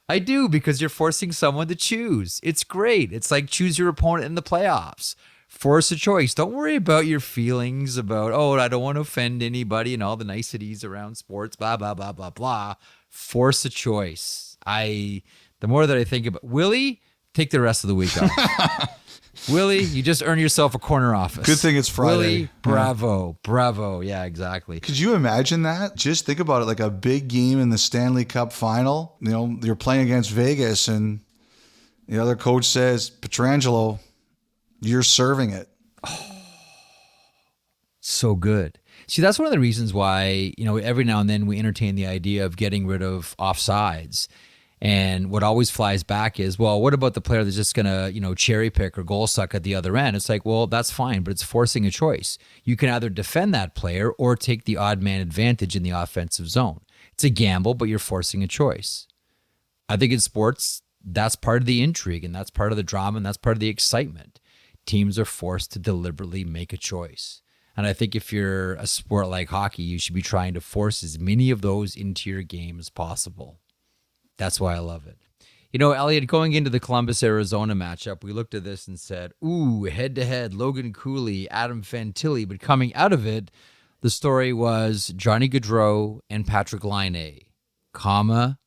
I do, because you're forcing someone to choose. It's great. It's like choose your opponent in the playoffs. Force a choice. Don't worry about your feelings about, I don't want to offend anybody and all the niceties around sports, blah, blah, blah, blah, blah. Force a choice. The more that I think about, Willie, take the rest of the week off. Willie, you just earned yourself a corner office. Good thing it's Friday. Willie, bravo, bravo. Yeah, exactly. Could you imagine that? Just think about it, like a big game in the Stanley Cup final. You're playing against Vegas and the other coach says, Pietrangelo, you're serving it. So good. See, that's one of the reasons why, every now and then we entertain the idea of getting rid of offsides. And what always flies back is, well, what about the player that's just going to, cherry pick or goal suck at the other end? It's like, well, that's fine, but it's forcing a choice. You can either defend that player or take the odd man advantage in the offensive zone. It's a gamble, but you're forcing a choice. I think in sports, that's part of the intrigue and that's part of the drama and that's part of the excitement. teams are forced to deliberately make a choice. And I think if you're a sport like hockey, you should be trying to force as many of those into your game as possible. That's why I love it. You know, Elliotte, going into the Columbus-Arizona matchup, we looked at this and said, ooh, head-to-head, Logan Cooley, Adam Fantilli. But coming out of it, the story was Johnny Gaudreau and Patrick Kane,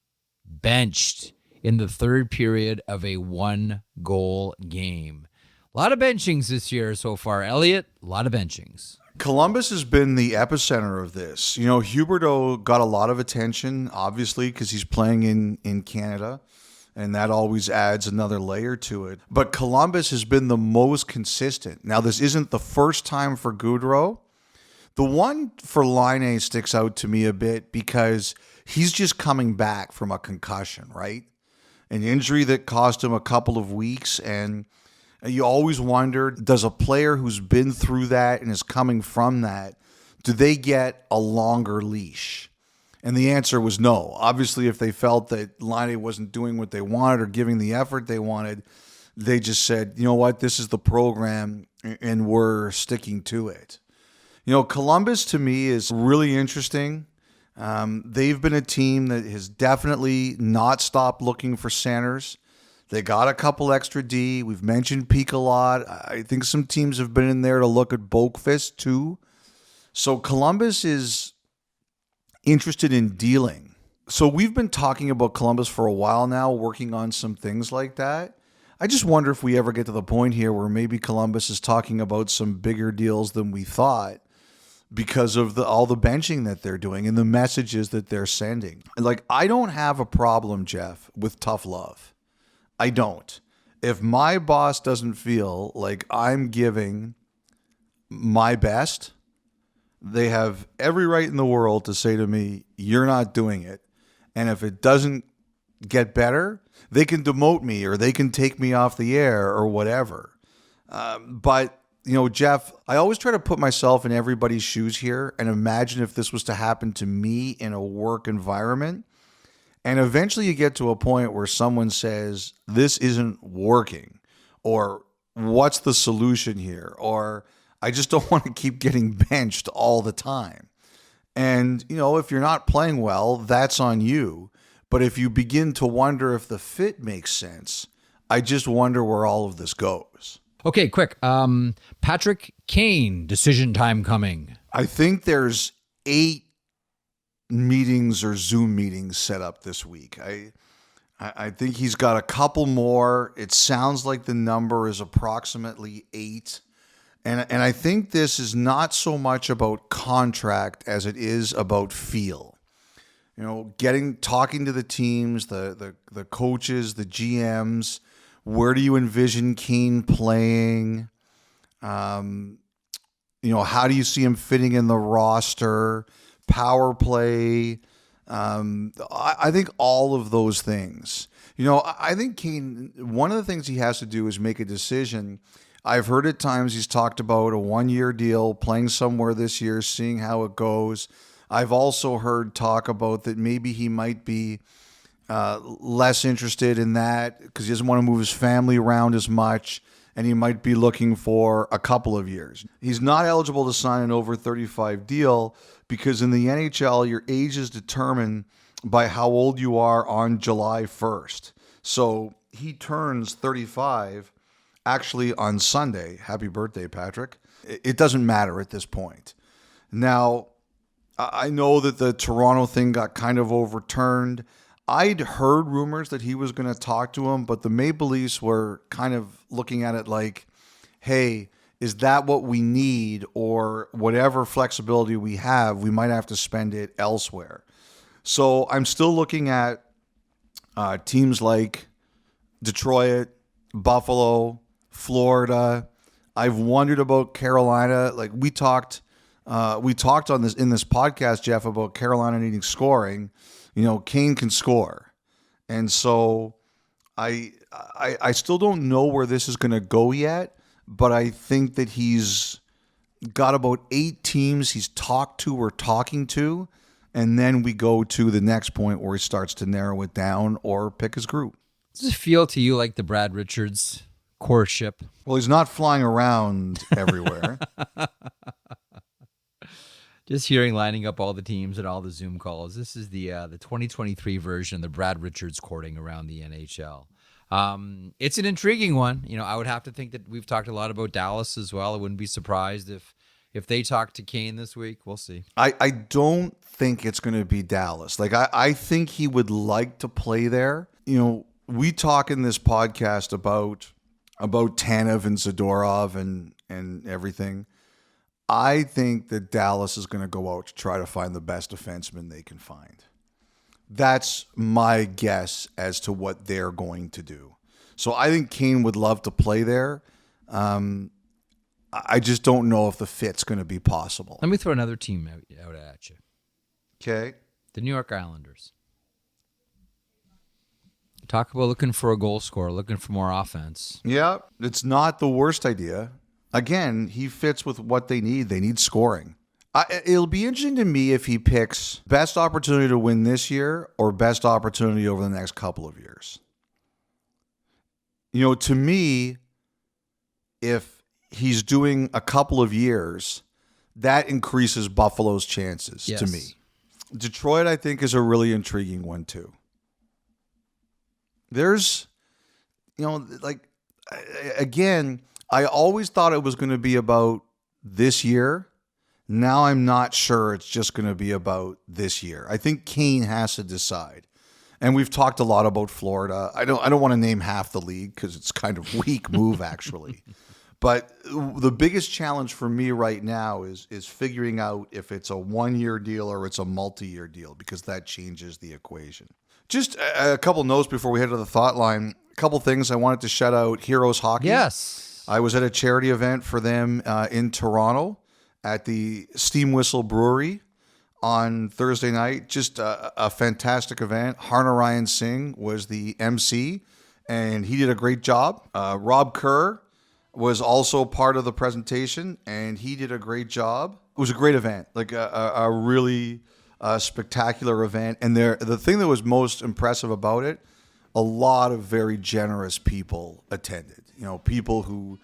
benched in the third period of a one-goal game. A lot of benchings this year so far, Elliotte. A lot of benchings. Columbus has been the epicenter of this. You know, Huberdeau got a lot of attention, obviously, because he's playing in Canada, and that always adds another layer to it. But Columbus has been the most consistent. Now, this isn't the first time for Gaudreau. The one for Laine sticks out to me a bit because he's just coming back from a concussion, right? An injury that cost him a couple of weeks, and you always wonder, does a player who's been through that and is coming from that, do they get a longer leash? And the answer was no. Obviously, if they felt that Laine wasn't doing what they wanted or giving the effort they wanted, they just said, you know what, this is the program and we're sticking to it. You know, Columbus to me is really interesting. They've been a team that has definitely not stopped looking for centers. They got a couple extra D. We've mentioned Peak a lot. I think some teams have been in there to look at Boqvist too. So Columbus is interested in dealing. So we've been talking about Columbus for a while now, working on some things like that. I just wonder if we ever get to the point here where maybe Columbus is talking about some bigger deals than we thought because of all the benching that they're doing and the messages that they're sending. Like, I don't have a problem, Jeff, with tough love. I don't. If my boss doesn't feel like I'm giving my best, they have every right in the world to say to me, you're not doing it. And if it doesn't get better, they can demote me or they can take me off the air or whatever. But, you know, Jeff, I always try to put myself in everybody's shoes here and imagine if this was to happen to me in a work environment. And eventually you get to a point where someone says, this isn't working, or what's the solution here? Or I just don't want to keep getting benched all the time. And, you know, if you're not playing well, that's on you. But if you begin to wonder if the fit makes sense, I just wonder where all of this goes. Okay, quick. Patrick Kane, decision time coming. I think there's 8 meetings or Zoom meetings set up this week. I think he's got a couple more. It sounds like the number is approximately 8. And I think this is not so much about contract as it is about feel. You know, talking to the teams, the coaches, the GMs. Where do you envision Kane playing? You know, how do you see him fitting in the roster? Power play. I think all of those things. You know, I think Kane, one of the things he has to do is make a decision. I've heard at times he's talked about a 1-year deal, playing somewhere this year, seeing how it goes. I've also heard talk about that maybe he might be less interested in that because he doesn't want to move his family around as much, and he might be looking for a couple of years. He's not eligible to sign an over 35 deal because in the NHL, your age is determined by how old you are on July 1st. So he turns 35 actually on Sunday. Happy birthday, Patrick. It doesn't matter at this point. Now, I know that the Toronto thing got kind of overturned. I'd heard rumors that he was going to talk to him, but the Maple Leafs were kind of looking at it like, hey, is that what we need? Or whatever flexibility we have, we might have to spend it elsewhere. So I'm still looking at teams like Detroit, Buffalo, Florida. I've wondered about Carolina. Like we talked on this in this podcast, Jeff, about Carolina needing scoring. You know, Kane can score, and so I still don't know where this is going to go yet. But I think that he's got about 8 teams he's talked to or talking to, and then we go to the next point where he starts to narrow it down or pick his group. Does it feel to you like the Brad Richards courtship. Well, he's not flying around everywhere. Just hearing lining up all the teams and all the Zoom calls. This is the 2023 version of the Brad Richards courting around the NHL. It's an intriguing one. I would have to think that we've talked a lot about Dallas as well. I wouldn't be surprised if they talk to Kane this week. We'll see. I don't think it's going to be Dallas. Like, I think he would like to play there. We talk in this podcast about Tanev and Zadorov and everything. I think that Dallas is going to go out to try to find the best defenseman they can find. That's my guess as to what they're going to do. So I think Kane would love to play there. I just don't know if the fit's going to be possible. Let me throw another team out at you. Okay. The New York Islanders. Talk about looking for a goal scorer, looking for more offense. Yeah, it's not the worst idea. Again, he fits with what they need. They need scoring. It'll be interesting to me if he picks best opportunity to win this year or best opportunity over the next couple of years. To me, if he's doing a couple of years, that increases Buffalo's chances to me. Detroit, I think, is a really intriguing one too. There's, again, I always thought it was going to be about this year. Now I'm not sure it's just going to be about this year. I think Kane has to decide. And we've talked a lot about Florida. I don't want to name half the league because it's kind of weak move actually. But the biggest challenge for me right now is figuring out if it's a 1-year deal or it's a multi-year deal, because that changes the equation. Just a couple notes before we head to the thought line. A couple things I wanted to shout out. Heroes Hockey. Yes. I was at a charity event for them in Toronto at the Steam Whistle Brewery on Thursday night. Just a fantastic event. Harna Ryan Singh was the MC, and he did a great job. Rob Kerr was also part of the presentation, and he did a great job. It was a great event, like a really spectacular event. And the thing that was most impressive about it, a lot of very generous people attended. People who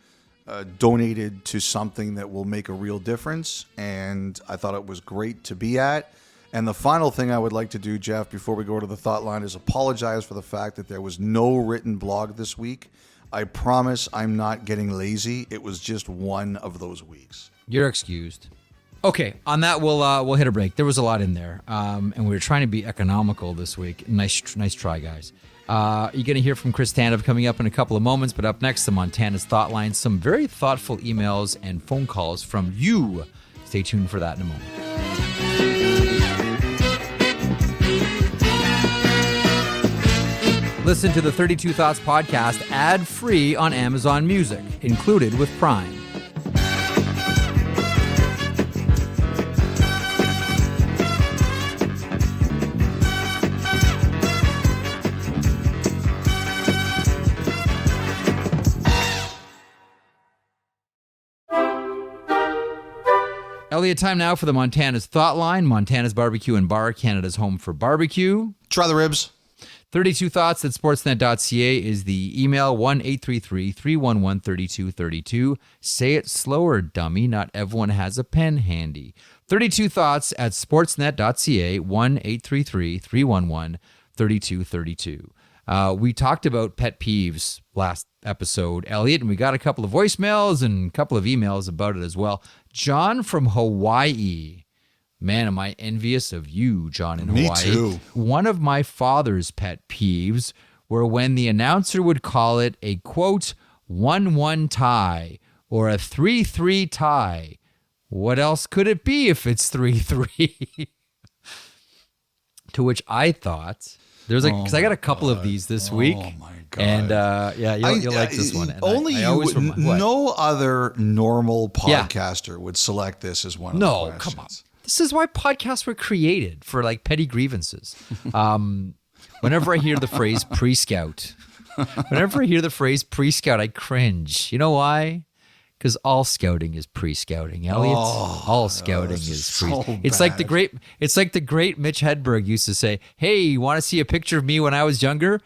donated to something that will make a real difference. And I thought it was great to be at. And the final thing I would like to do, Jeff, before we go to the thought line, is apologize for the fact that there was no written blog this week. I promise I'm not getting lazy. It was just one of those weeks. You're excused. Okay, on that we'll hit a break. There was a lot in there, and we were trying to be economical this week. Nice try, guys. You're going to hear from Chris Tanev coming up in a couple of moments, but up next, the Montana's Thought Line, some very thoughtful emails and phone calls from you. Stay tuned for that in a moment. Listen to the 32 Thoughts podcast ad-free on Amazon Music, included with Prime. Elliotte, time now for the Montana's Thought Line. Montana's Barbecue and Bar, Canada's home for barbecue. Try the ribs. 32 Thoughts at sportsnet.ca is the email, 1-833-311-3232. Say it slower, dummy. Not everyone has a pen handy. 32 Thoughts at sportsnet.ca, 1-833-311-3232. We talked about pet peeves last episode, Elliotte, and we got a couple of voicemails and a couple of emails about it as well. John from Hawaii. Man, am I envious of you, John in Hawaii. Me too. One of my father's pet peeves were when the announcer would call it a, quote, 1-1 tie or a 3-3 tie. What else could it be if it's 3-3? To which I thought... There's because I got a couple of these this week. Oh my god! And you'll like this one. And only no other normal podcaster would select this as one of the questions. No, come on. This is why podcasts were created, for like petty grievances. Whenever I hear the phrase pre-scout, I cringe. You know why? Because all scouting is pre-scouting, Elliotte. All scouting is pre. It's like the great Mitch Hedberg used to say, "Hey, you want to see a picture of me when I was younger?"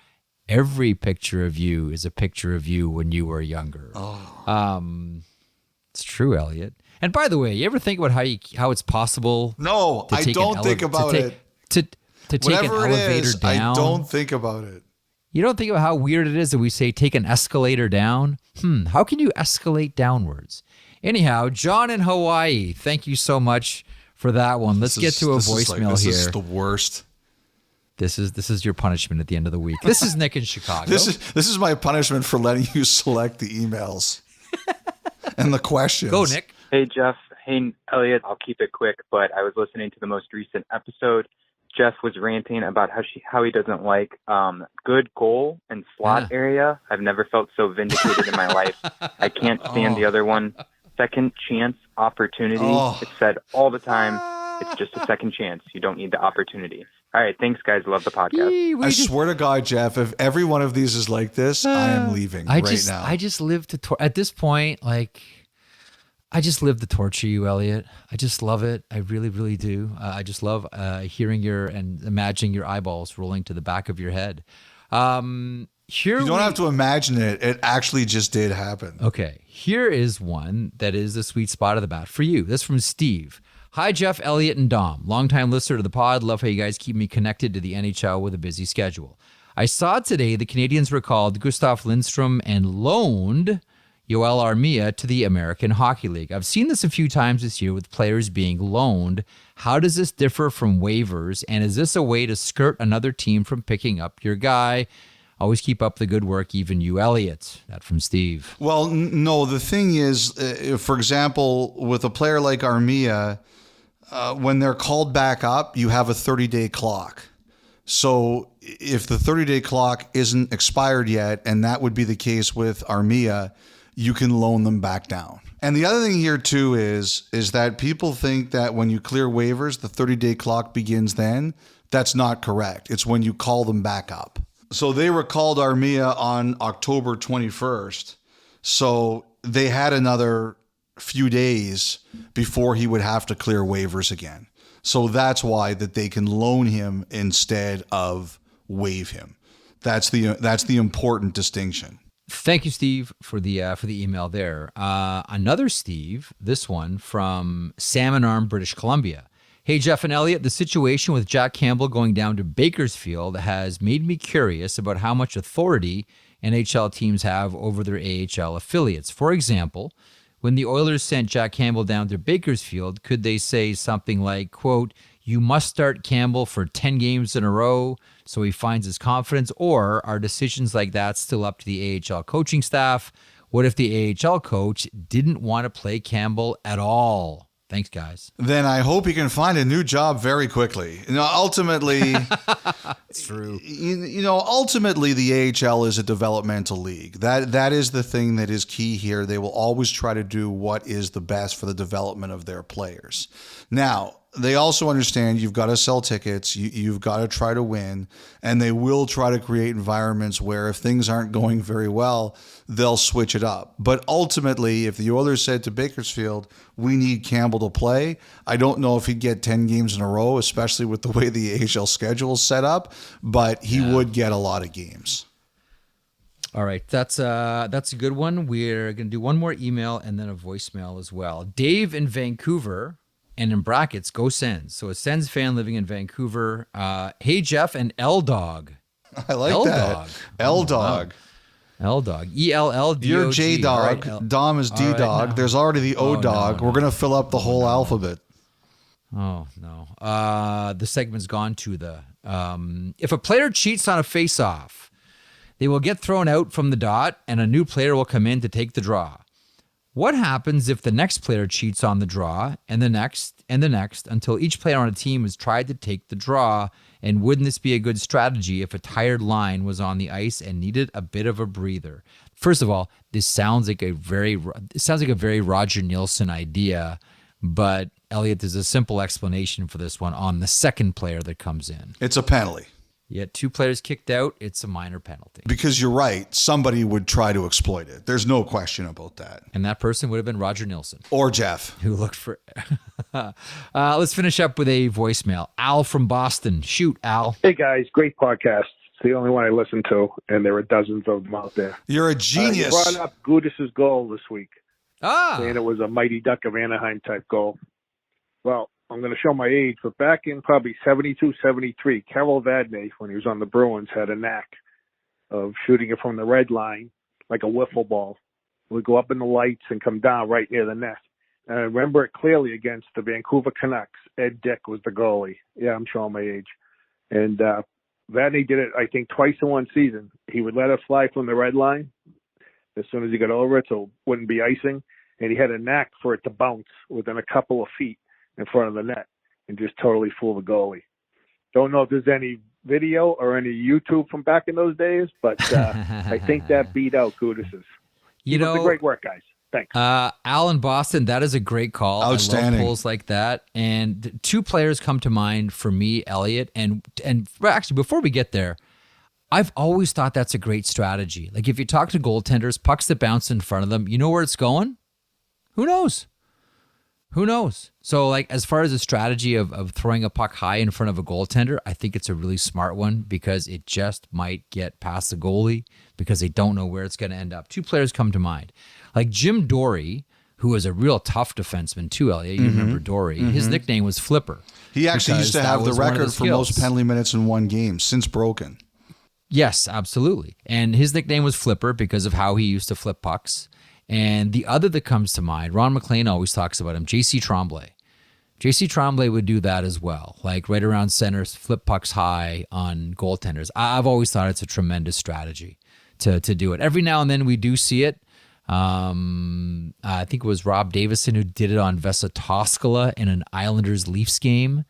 every picture of you is a picture of you when you were younger. It's true, Elliotte. And by the way, you ever think about how it's possible? No, I don't think about it. To take Whatever an elevator it is, down. I don't think about it. You don't think about how weird it is that we say take an escalator down? How can you escalate downwards? Anyhow, John in Hawaii, thank you so much for that one. Let's get to a voicemail here. This is the worst. This is your punishment at the end of the week. This is Nick in Chicago. This is my punishment for letting you select the emails and the questions. Go, Nick. Hey, Jeff. Hey, Elliotte. I'll keep it quick, but I was listening to the most recent episode. Jeff was ranting about how he doesn't like good goal and slot area. I've never felt so vindicated in my life. I can't stand the other one. Second chance opportunity. It's said all the time. It's just a second chance. You don't need the opportunity. All right. Thanks, guys. Love the podcast. I swear to God, Jeff, if every one of these is like this, I am leaving now. I just live to at this point, like, I just live to torture you, Elliotte. I just love it. I really, really do. I just love hearing and imagining your eyeballs rolling to the back of your head. You don't have to imagine it. It actually just did happen. Okay. Here is one that is the sweet spot of the bat for you. This is from Steve. Hi, Jeff, Elliotte, and Dom. Longtime listener to the pod. Love how you guys keep me connected to the NHL with a busy schedule. I saw today the Canadians recalled Gustav Lindstrom and loaned Yoel Armia to the American Hockey League. I've seen this a few times this year with players being loaned. How does this differ from waivers? And is this a way to skirt another team from picking up your guy? Always keep up the good work, even you, Elliotte. That from Steve. Well, no, the thing is, for example, with a player like Armia, when they're called back up, you have a 30-day clock. So if the 30-day clock isn't expired yet, and that would be the case with Armia, you can loan them back down. And the other thing here too is that people think that when you clear waivers, the 30-day clock begins then. That's not correct. It's when you call them back up. So they recalled Armia on October 21st. So they had another few days before he would have to clear waivers again. So that's why that they can loan him instead of waive him. That's the important distinction. Thank you, Steve, for the email there. Another Steve, this one from Salmon Arm, British Columbia. Hey, Jeff and Elliotte, the situation with Jack Campbell going down to Bakersfield has made me curious about how much authority NHL teams have over their AHL affiliates. For example, when the Oilers sent Jack Campbell down to Bakersfield, could they say something like, quote, you must start Campbell for 10 games in a row so he finds his confidence? Or are decisions like that still up to the AHL coaching staff? What if the AHL coach didn't want to play Campbell at all? Thanks, guys. Then I hope he can find a new job very quickly. Ultimately, it's true. Ultimately, the AHL is a developmental league. That is the thing that is key here. They will always try to do what is the best for the development of their players. Now, they also understand you've got to sell tickets, you've got to try to win, and they will try to create environments where if things aren't going very well, they'll switch it up. But ultimately, if the Oilers said to Bakersfield, we need Campbell to play, I don't know if he'd get 10 games in a row, especially with the way the AHL schedule is set up, but he would get a lot of games. All right, that's a good one. We're going to do one more email and then a voicemail as well. Dave in Vancouver, and in brackets, go Sens. So a Sens fan living in Vancouver. Hey, Jeff and L-Dog. I like L-Dog. that. L-Dog. L-Dog. E-L-L-D-O-G. You're J-Dog. Right. Dom is D-Dog. Right, There's already the O-Dog. No. We're going to fill up the whole alphabet. Oh, no. The segment's gone to the... if a player cheats on a face-off, they will get thrown out from the dot and a new player will come in to take the draw. What happens if the next player cheats on the draw and the next and the next until each player on a team has tried to take the draw? And wouldn't this be a good strategy if a tired line was on the ice and needed a bit of a breather? First of all, this sounds like a very Roger Nielsen idea, but Elliotte, there's a simple explanation for this one on the second player that comes in. It's a penalty. You get two players kicked out, it's a minor penalty. Because you're right, somebody would try to exploit it. There's no question about that. And that person would have been Roger Nielsen. Or Jeff. Who looked for... Let's finish up with a voicemail. Al from Boston. Shoot, Al. Hey, guys. Great podcast. the only one I listen to, and there are dozens of them out there. You're a You genius. brought up Gudis' goal this week, saying Ah, it was a Mighty Duck of Anaheim type goal. Well, I'm going to show my age, but back in probably 72, 73, Carol Vadnais, when he was on the Bruins, had a knack of shooting it from the red line like a wiffle ball. It would go up in the lights and come down right near the net. And I remember it clearly against the Vancouver Canucks. Ed Dick was the goalie. Yeah, I'm showing my age. And Vadnais did it, I think, twice in one season. He would let it fly from the red line as soon as he got over it so it wouldn't be icing. And he had a knack for it to bounce within a couple of feet in front of the net and just totally fool the goalie. Don't know if there's any video or any YouTube from back in those days, but I think that beat out Gudis's. Keep up the great work, guys. Thanks. Alan Boston, that is a great call. Outstanding. I love polls like that. And two players come to mind for me, Elliotte. And actually, before we get there, I've always thought that's a great strategy. Like if you talk to goaltenders, pucks that bounce in front of them, you know where it's going? Who knows? Who knows? So like as far as the strategy of throwing a puck high in front of a goaltender, I think it's a really smart one because it just might get past the goalie because they don't know where it's going to end up. Two players come to mind. Like Jim Dory, who was a real tough defenseman too, Elliotte. You remember Dory. His nickname was Flipper. He actually used to because have that the was one of record for skills. most penalty minutes in one game, since broken. Yes, absolutely. And his nickname was Flipper because of how he used to flip pucks. And the other that comes to mind, Ron McLean always talks about him, J.C. Tremblay. J.C. Tremblay would do that as well, like right around center, flip pucks high on goaltenders. I've always thought it's a tremendous strategy to do it. Every now and then we do see it. I think it was Rob Davison who did it on Vesa Toskala in an Islanders-Leafs game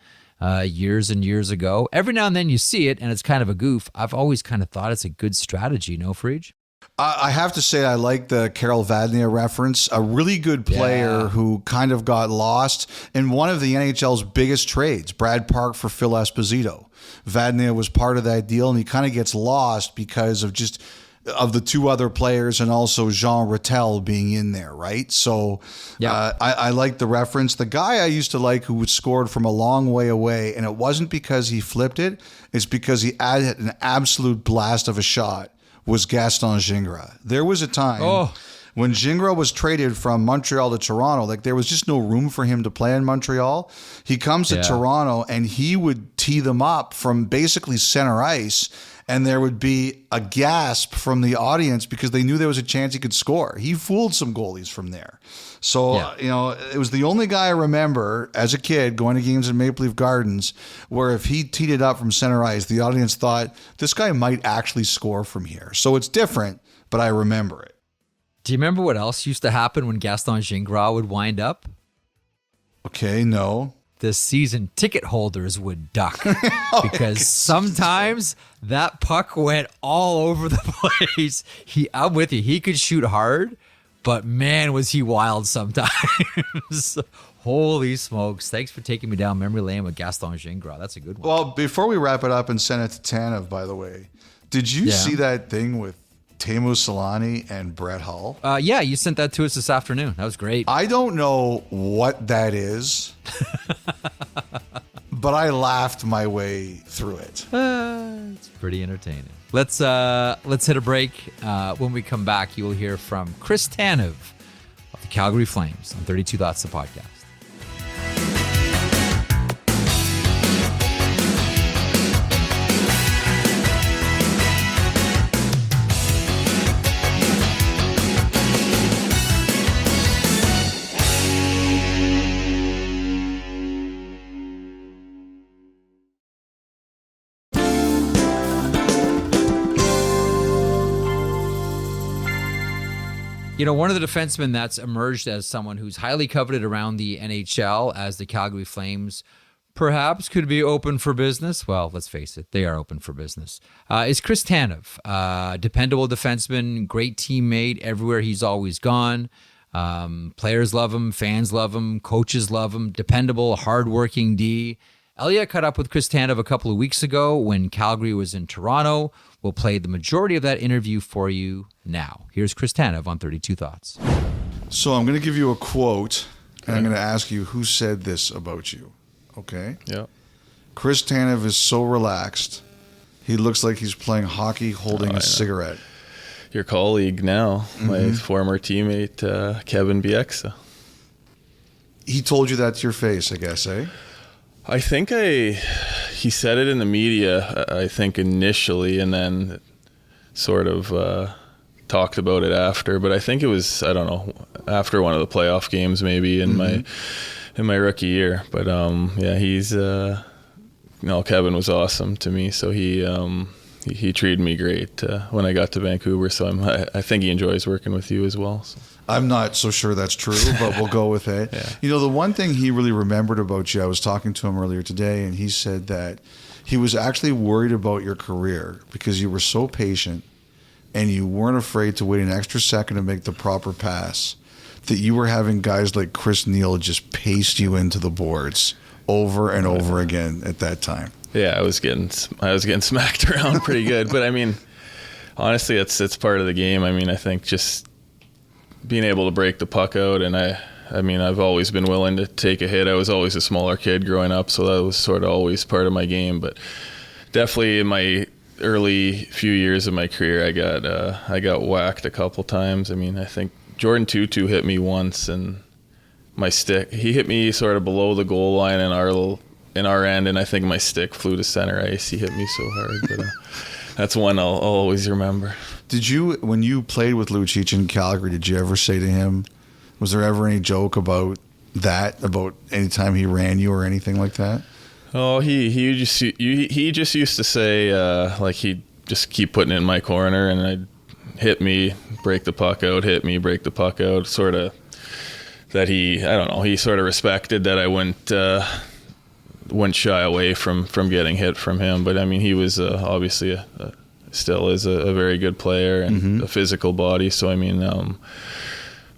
years and years ago. Every now and then you see it, and it's kind of a goof. I've always kind of thought it's a good strategy, no, Frege? I have to say I like the Carol Vadnais reference. A really good player who kind of got lost in one of the NHL's biggest trades, Brad Park for Phil Esposito. Vadnais was part of that deal, and he kind of gets lost because of just of the two other players and also Jean Rattel being in there, right? So I like the reference. The guy I used to like who scored from a long way away, and it wasn't because he flipped it, it's because he added an absolute blast of a shot, was Gaston Gingras. There was a time when Gingras was traded from Montreal to Toronto, like there was just no room for him to play in Montreal. He comes to Toronto and he would tee them up from basically center ice, and there would be a gasp from the audience because they knew there was a chance he could score. He fooled some goalies from there. So, it was the only guy I remember as a kid going to games in Maple Leaf Gardens where if he teed it up from center ice, the audience thought, this guy might actually score from here. So it's different, but I remember it. Do you remember what else used to happen when Gaston Gingras would wind up? Okay, no. The season ticket holders would duck because sometimes that puck went all over the place. I'm with you. He could shoot hard, but man, was he wild sometimes. Holy smokes. Thanks for taking me down memory lane with Gaston Gingras. That's a good one. Well, before we wrap it up and send it to Tanev, by the way, did you see that thing with Teemu Selanne and Brett Hull? Yeah, you sent that to us this afternoon. That was great. I don't know what that is, but I laughed my way through it. It's pretty entertaining. Let's hit a break. When we come back, you will hear from Chris Tanev of the Calgary Flames on 32 Thoughts, the podcast. You know, one of the defensemen that's emerged as someone who's highly coveted around the NHL as the Calgary Flames perhaps could be open for business. Well, let's face it, they are open for business. Is Chris Tanev, dependable defenseman, great teammate everywhere he's always gone. Players love him, fans love him, coaches love him, dependable, hardworking D. Elliotte caught up with Chris Tanev a couple of weeks ago when Calgary was in Toronto. We'll play the majority of that interview for you now. Here's Chris Tanev on 32 Thoughts. So I'm going to give you a quote, and I'm going to ask you who said this about you. Okay? Yeah. Chris Tanev is so relaxed He looks like he's playing hockey holding a cigarette. Your colleague now, my former teammate, Kevin Bieksa. He told you that to your face, I guess, eh? I think he said it in the media, I think initially, and then sort of talked about it after. But I think it was, I don't know, after one of the playoff games maybe in my rookie year. But he's Kevin was awesome to me, so he treated me great when I got to Vancouver. So I think he enjoys working with you as well. So. I'm not so sure that's true, but we'll go with it. Yeah. The one thing he really remembered about you, I was talking to him earlier today, and he said that he was actually worried about your career because you were so patient and you weren't afraid to wait an extra second to make the proper pass, that you were having guys like Chris Neal just paste you into the boards over and over again at that time. Yeah, I was getting smacked around pretty good, but I mean, honestly, it's part of the game. I mean, I think just being able to break the puck out, and I've always been willing to take a hit. I was always a smaller kid growing up, so that was sort of always part of my game. But definitely in my early few years of my career, I got whacked a couple times. I mean, I think Jordan Tutu hit me once, and my stick, he hit me sort of below the goal line in our end, and I think my stick flew to center ice. He hit me so hard, but that's one I'll always remember. Did you, when you played with Lucic in Calgary, did you ever say to him, was there ever any joke about any time he ran you or anything like that? Oh, he just used to say like he'd just keep putting it in my corner, and I'd hit me, break the puck out, hit me, break the puck out, sort of that he sort of respected that I wouldn't shy away from getting hit from him. But I mean, he was obviously still is a very good player and a physical body. So I mean,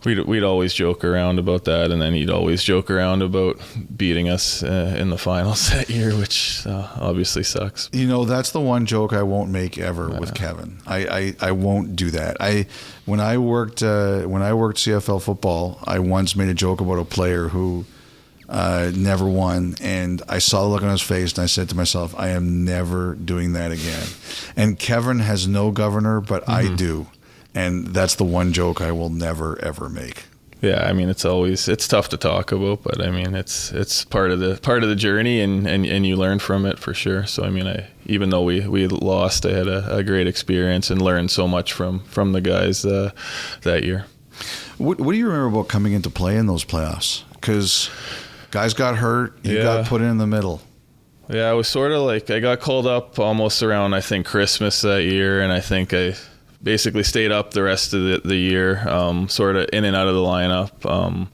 we'd always joke around about that, and then he'd always joke around about beating us in the finals that year, which obviously sucks. That's the one joke I won't make ever with Kevin. I won't do that. When I worked CFL football, I once made a joke about a player who never won, and I saw the look on his face, and I said to myself, I am never doing that again. And Kevin has no governor, but I do. And that's the one joke I will never, ever make. Yeah, I mean, it's tough to talk about, but I mean, it's part of the journey, and you learn from it for sure. So I mean, even though we lost, I had a great experience and learned so much from the guys that year. What do you remember about coming into play in those playoffs? Because guys got hurt, you got put in the middle. Yeah, I was sort of like, I got called up almost around, I think, Christmas that year, and I think I basically stayed up the rest of the year, sort of in and out of the lineup.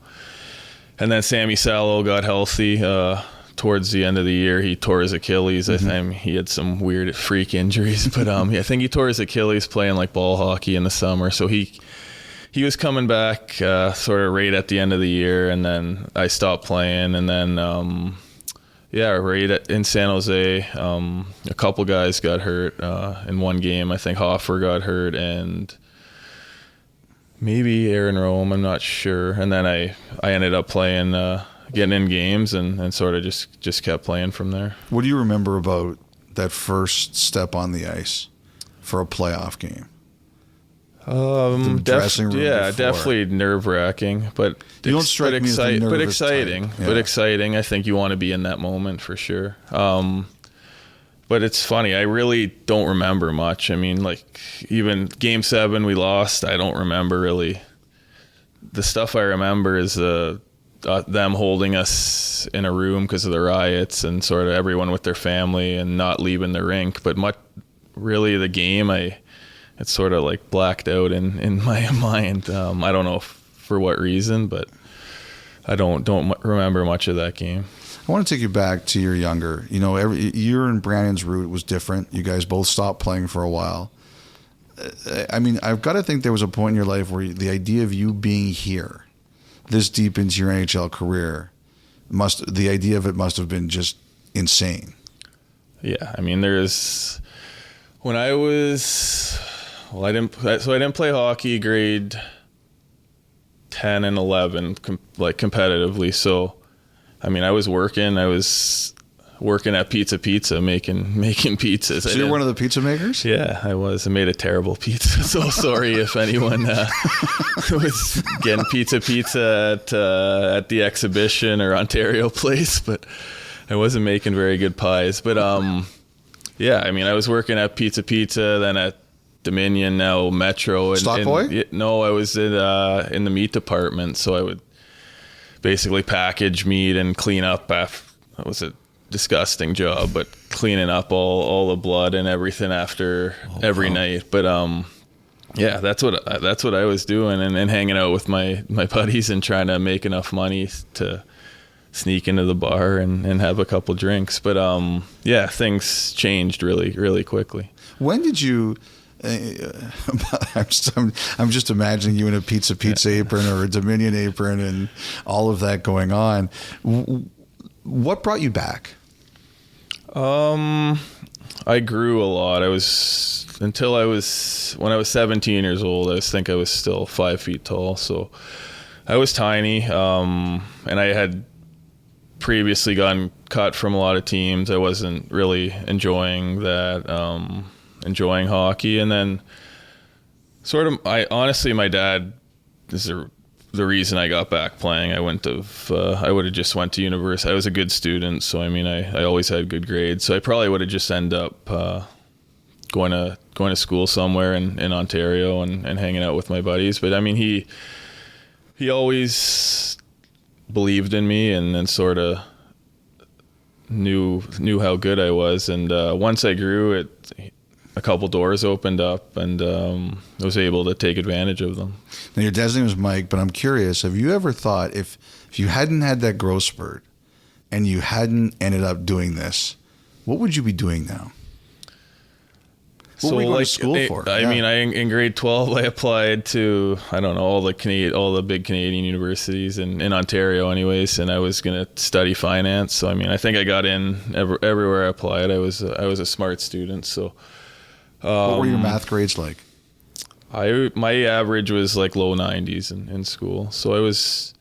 And then Sammy Salo got healthy towards the end of the year. He tore his Achilles. I think he had some weird freak injuries, but I think he tore his Achilles playing like ball hockey in the summer. So he was coming back sort of right at the end of the year, and then I stopped playing, and then right in San Jose, a couple guys got hurt in one game. I think Hoffer got hurt, and maybe Aaron Rome, I'm not sure. And then I ended up playing, getting in games, and sort of just kept playing from there. What do you remember about that first step on the ice for a playoff game? Definitely nerve-wracking, but you don't strike me as the nervous exciting. type. Yeah. But exciting. I think you want to be in that moment for sure. But it's funny. I really don't remember much. I mean, like even Game 7 we lost. I don't remember really. The stuff I remember is them holding us in a room because of the riots, and sort of everyone with their family and not leaving the rink. But really the game, it's sort of like blacked out in my mind. I don't know for what reason, but I don't remember much of that game. I want to take you back to your younger. Every year in Brandon's route was different. You guys both stopped playing for a while. I mean, I've got to think there was a point in your life where the idea of you being here, this deep into your NHL career, the idea of it must have been just insane. Yeah, I mean, when I was. Well, I didn't play hockey grade 10 and 11 competitively. So, I mean, I was working. I was working at Pizza making pizzas. So you're one of the pizza makers? Yeah, I was. I made a terrible pizza. So sorry if anyone was getting pizza at the exhibition or Ontario Place, but I wasn't making very good pies. But yeah, I mean, I was working at Pizza, then at Dominion, now Metro. No, I was in the meat department, so I would basically package meat and clean up after. That was a disgusting job, but cleaning up all the blood and everything after every night. But yeah, that's what I was doing, and hanging out with my buddies and trying to make enough money to sneak into the bar and have a couple drinks. But yeah, things changed really quickly. When did you? I'm just imagining you in a pizza apron or a Dominion apron and all of that going on. What brought you back? I grew a lot. When I was 17 years old, I think I was still 5 feet tall. So I was tiny. And I had previously gotten cut from a lot of teams. I wasn't really enjoying that, enjoying hockey. And then my dad is the reason I got back playing. I would have just went to university. I was a good student, so I mean, I always had good grades. So I probably would have just ended up going to school somewhere in Ontario and hanging out with my buddies. But I mean, he always believed in me and sort of knew how good I was. And once I grew, a couple doors opened up, and I was able to take advantage of them. Now, your dad's name is Mike, but I'm curious, have you ever thought if you hadn't had that growth spurt and you hadn't ended up doing this, what would you be doing now? What were you going to school for? I mean, in grade 12, I applied to, I don't know, all the big Canadian universities in Ontario anyways, and I was going to study finance. So, I mean, I think I got in everywhere I applied. I was a smart student, so... what were your math grades like? My average was like low 90s in school, so I was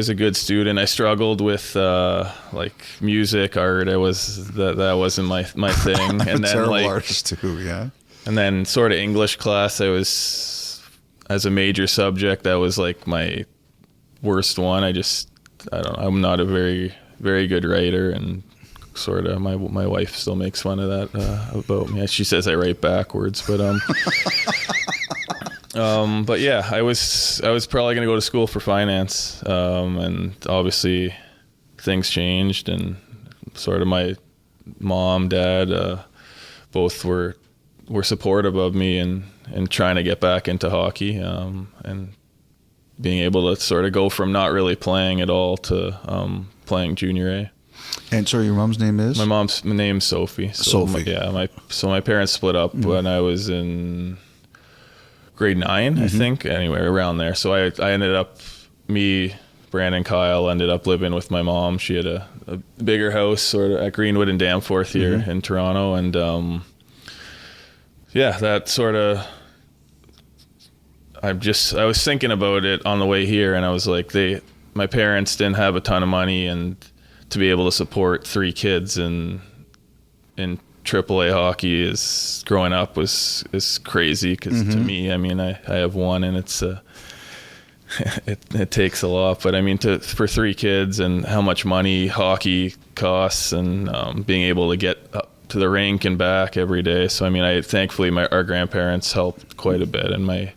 a good student. I struggled with like music, art. That wasn't my thing. And then terrible artist too, yeah. And then sort of English class, I was, as a major subject, that was like my worst one. I don't know. I'm not a very very good writer, and sort of my wife still makes fun of that about me. She says I write backwards, but but yeah, I was probably going to go to school for finance, and obviously things changed, and sort of my mom, dad, both were supportive of me and trying to get back into hockey, and being able to sort of go from not really playing at all to playing junior A. And so your mom's name is? My mom's name's Sophie. Sophie. My parents split up when I was in grade 9, I think. Anyway, around there. So I ended up, Brandon, Kyle ended up living with my mom. She had a bigger house sort of at Greenwood and Danforth here in Toronto. And yeah, that sort of, I was thinking about it on the way here, and I was like, my parents didn't have a ton of money, and to be able to support 3 kids in AAA hockey growing up is crazy, because to me, I mean, I have one, and it's it takes a lot, but I mean, for 3 kids and how much money hockey costs, and being able to get up to the rink and back every day. So I mean, thankfully our grandparents helped quite a bit, and my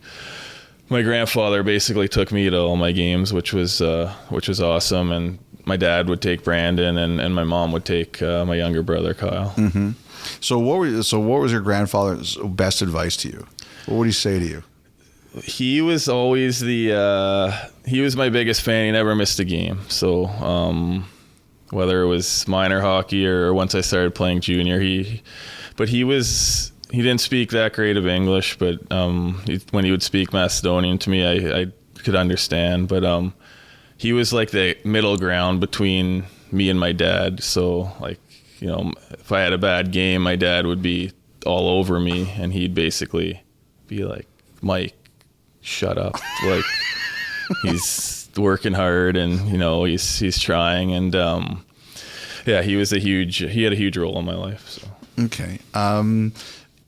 grandfather basically took me to all my games, which was awesome. And my dad would take Brandon, and my mom would take my younger brother Kyle. Mm-hmm. So what was your grandfather's best advice to you? What would he say to you? He was always he was my biggest fan. He never missed a game. So whether it was minor hockey or once I started playing junior, he didn't speak that great of English, but when he would speak Macedonian to me, I could understand. But he was like the middle ground between me and my dad. So, like, you know, if I had a bad game, my dad would be all over me, and he'd basically be like, "Mike, shut up." Like, he's working hard, and, you know, he's trying. And Yeah, he had a huge role in my life. So. Okay.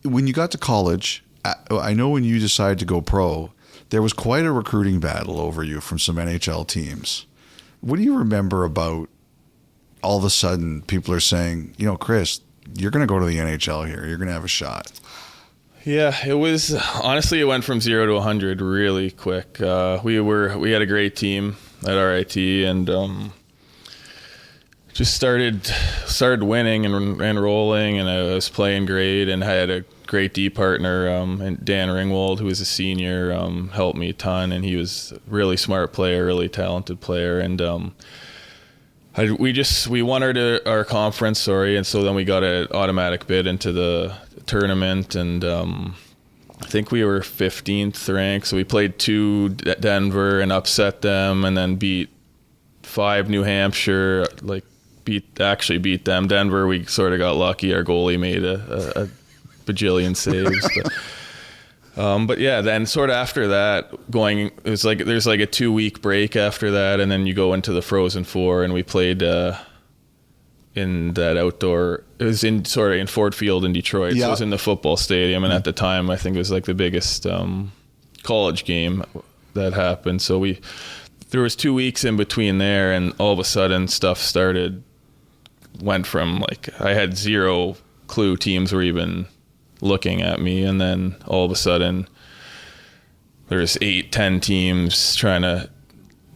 When you got to college, I know when you decided to go pro, there was quite a recruiting battle over you from some NHL teams. What do you remember about all of a sudden people are saying, Chris, you're going to go to the NHL here. You're going to have a shot. Yeah, it went from 0 to 100 really quick. We had a great team at RIT and just started winning and rolling, and I was playing great, and I had a great D partner, and Dan Ringwald, who was a senior, helped me a ton, and he was a really smart player, really talented player, and we won our conference, and so then we got an automatic bid into the tournament, and I think we were 15th ranked, so we played 2 Denver and upset them, and then beat 5 New Hampshire, beat them. Denver, we sort of got lucky. Our goalie made a bajillion saves. But yeah, then sort of after that, there's like a 2-week break after that, and then you go into the Frozen Four, and we played in that outdoor. It was in Ford Field in Detroit. Yeah. So it was in the football stadium, and at the time, I think it was like the biggest college game that happened. So there was 2 weeks in between there, and all of a sudden stuff went from I had zero clue teams were even looking at me, and then all of a sudden there's 8-10 teams trying to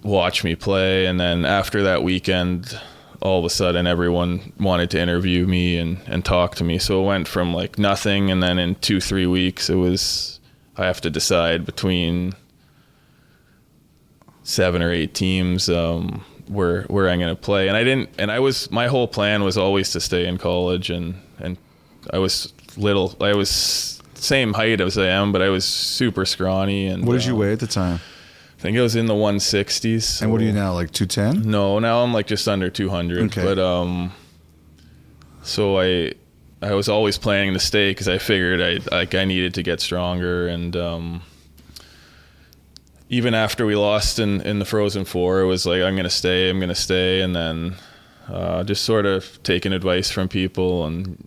watch me play, and then after that weekend all of a sudden everyone wanted to interview me and talk to me. So it went from nothing, and then in 2-3 weeks I have to decide between 7 or 8 teams where I'm going to play, and my whole plan was always to stay in college, and I was same height as I am, but I was super scrawny. And what did you weigh at the time? I think I was in the 160s. So. And what are you now, 210? No, now I'm just under 200. Okay. But so I was always planning to stay because I figured I needed to get stronger, and even after we lost in the Frozen Four, it was I'm going to stay, and then just sort of taking advice from people, and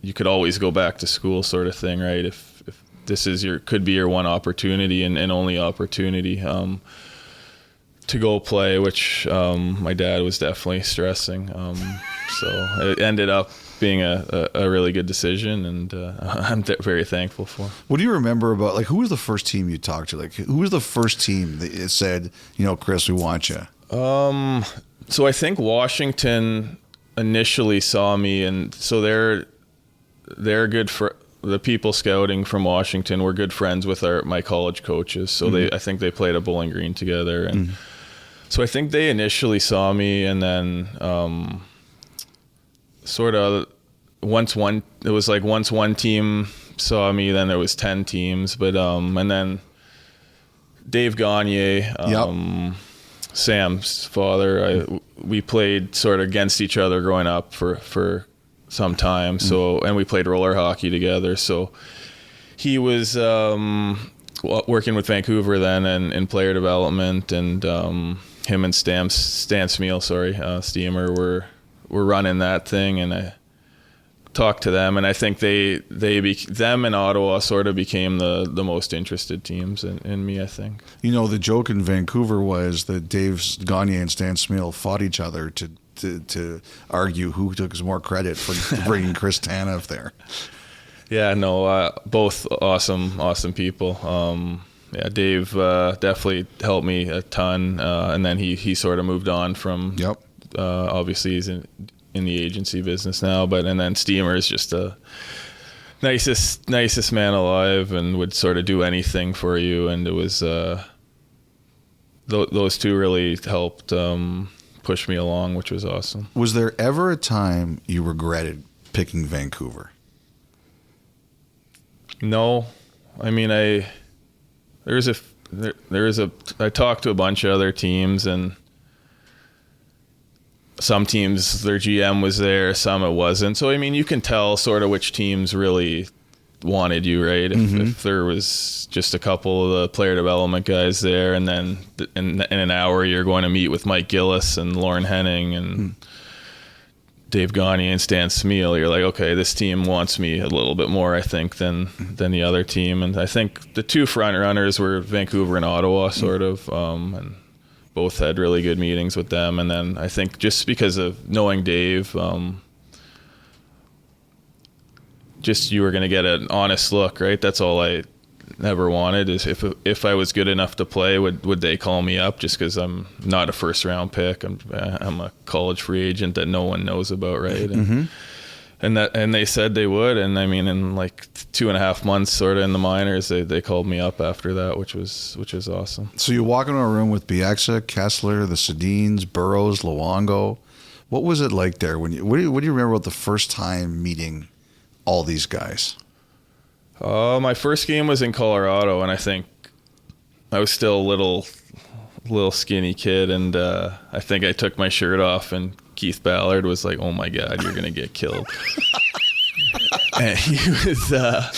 you could always go back to school sort of thing, right? If this could be your one opportunity and only opportunity to go play, which my dad was definitely stressing. So it ended up being a really good decision, and I'm very thankful for. What do you remember about, who was the first team you talked to? Who was the first team that said, Chris, we want you? So I think Washington initially saw me, and so they're good for the people scouting from Washington. Were good friends with my college coaches, so I think they played at Bowling Green together, and so I think they initially saw me, and then once one team saw me, then there was 10 teams, but and then Dave Gagne, Sam's father, we played sort of against each other growing up for some time. So, and we played roller hockey together. So he was working with Vancouver then in player development, and him and Stan Smeal, Steamer, were running that thing, and I talked to them, and I think them and Ottawa sort of became the most interested teams in me, I think. The joke in Vancouver was that Dave Gagne and Stan Smeal fought each other to argue who took more credit for bringing Chris Tanev there. Yeah, no, both awesome people. Yeah, Dave definitely helped me a ton, and then he sort of moved on from. Yep. Obviously, he's in the agency business now, and then Steamer is just a nicest man alive, and would sort of do anything for you. And it was those two really helped push me along, which was awesome. Was there ever a time you regretted picking Vancouver? No, I mean I talked to a bunch of other teams, and some teams their GM was there, some it wasn't. So I mean, you can tell sort of which teams really wanted you, right? If there was just a couple of the player development guys there, and then in an hour you're going to meet with Mike Gillis and Lauren Henning and Dave Gagne and Stan Smeel, you're like, okay, this team wants me a little bit more, I think, than the other team. And I think the two front runners were Vancouver and Ottawa, sort of, and both had really good meetings with them. And then I think just because of knowing Dave, just you were going to get an honest look, right? That's all I ever wanted, is if I was good enough to play, would they call me up, just because I'm not a first round pick. I'm a college free agent that no one knows about, right? And they said they would, and I mean, in like 2.5 months sort of in the minors, they called me up after that, which was awesome. So you walk into a room with Bieksa, Kessler, the Sedins, Burrows, Luongo. What was it like there? What do you remember about the first time meeting all these guys? My first game was in Colorado, and I think I was still a little skinny kid, and I think I took my shirt off, and Keith Ballard was like, "Oh my God, you're gonna get killed." And he was, I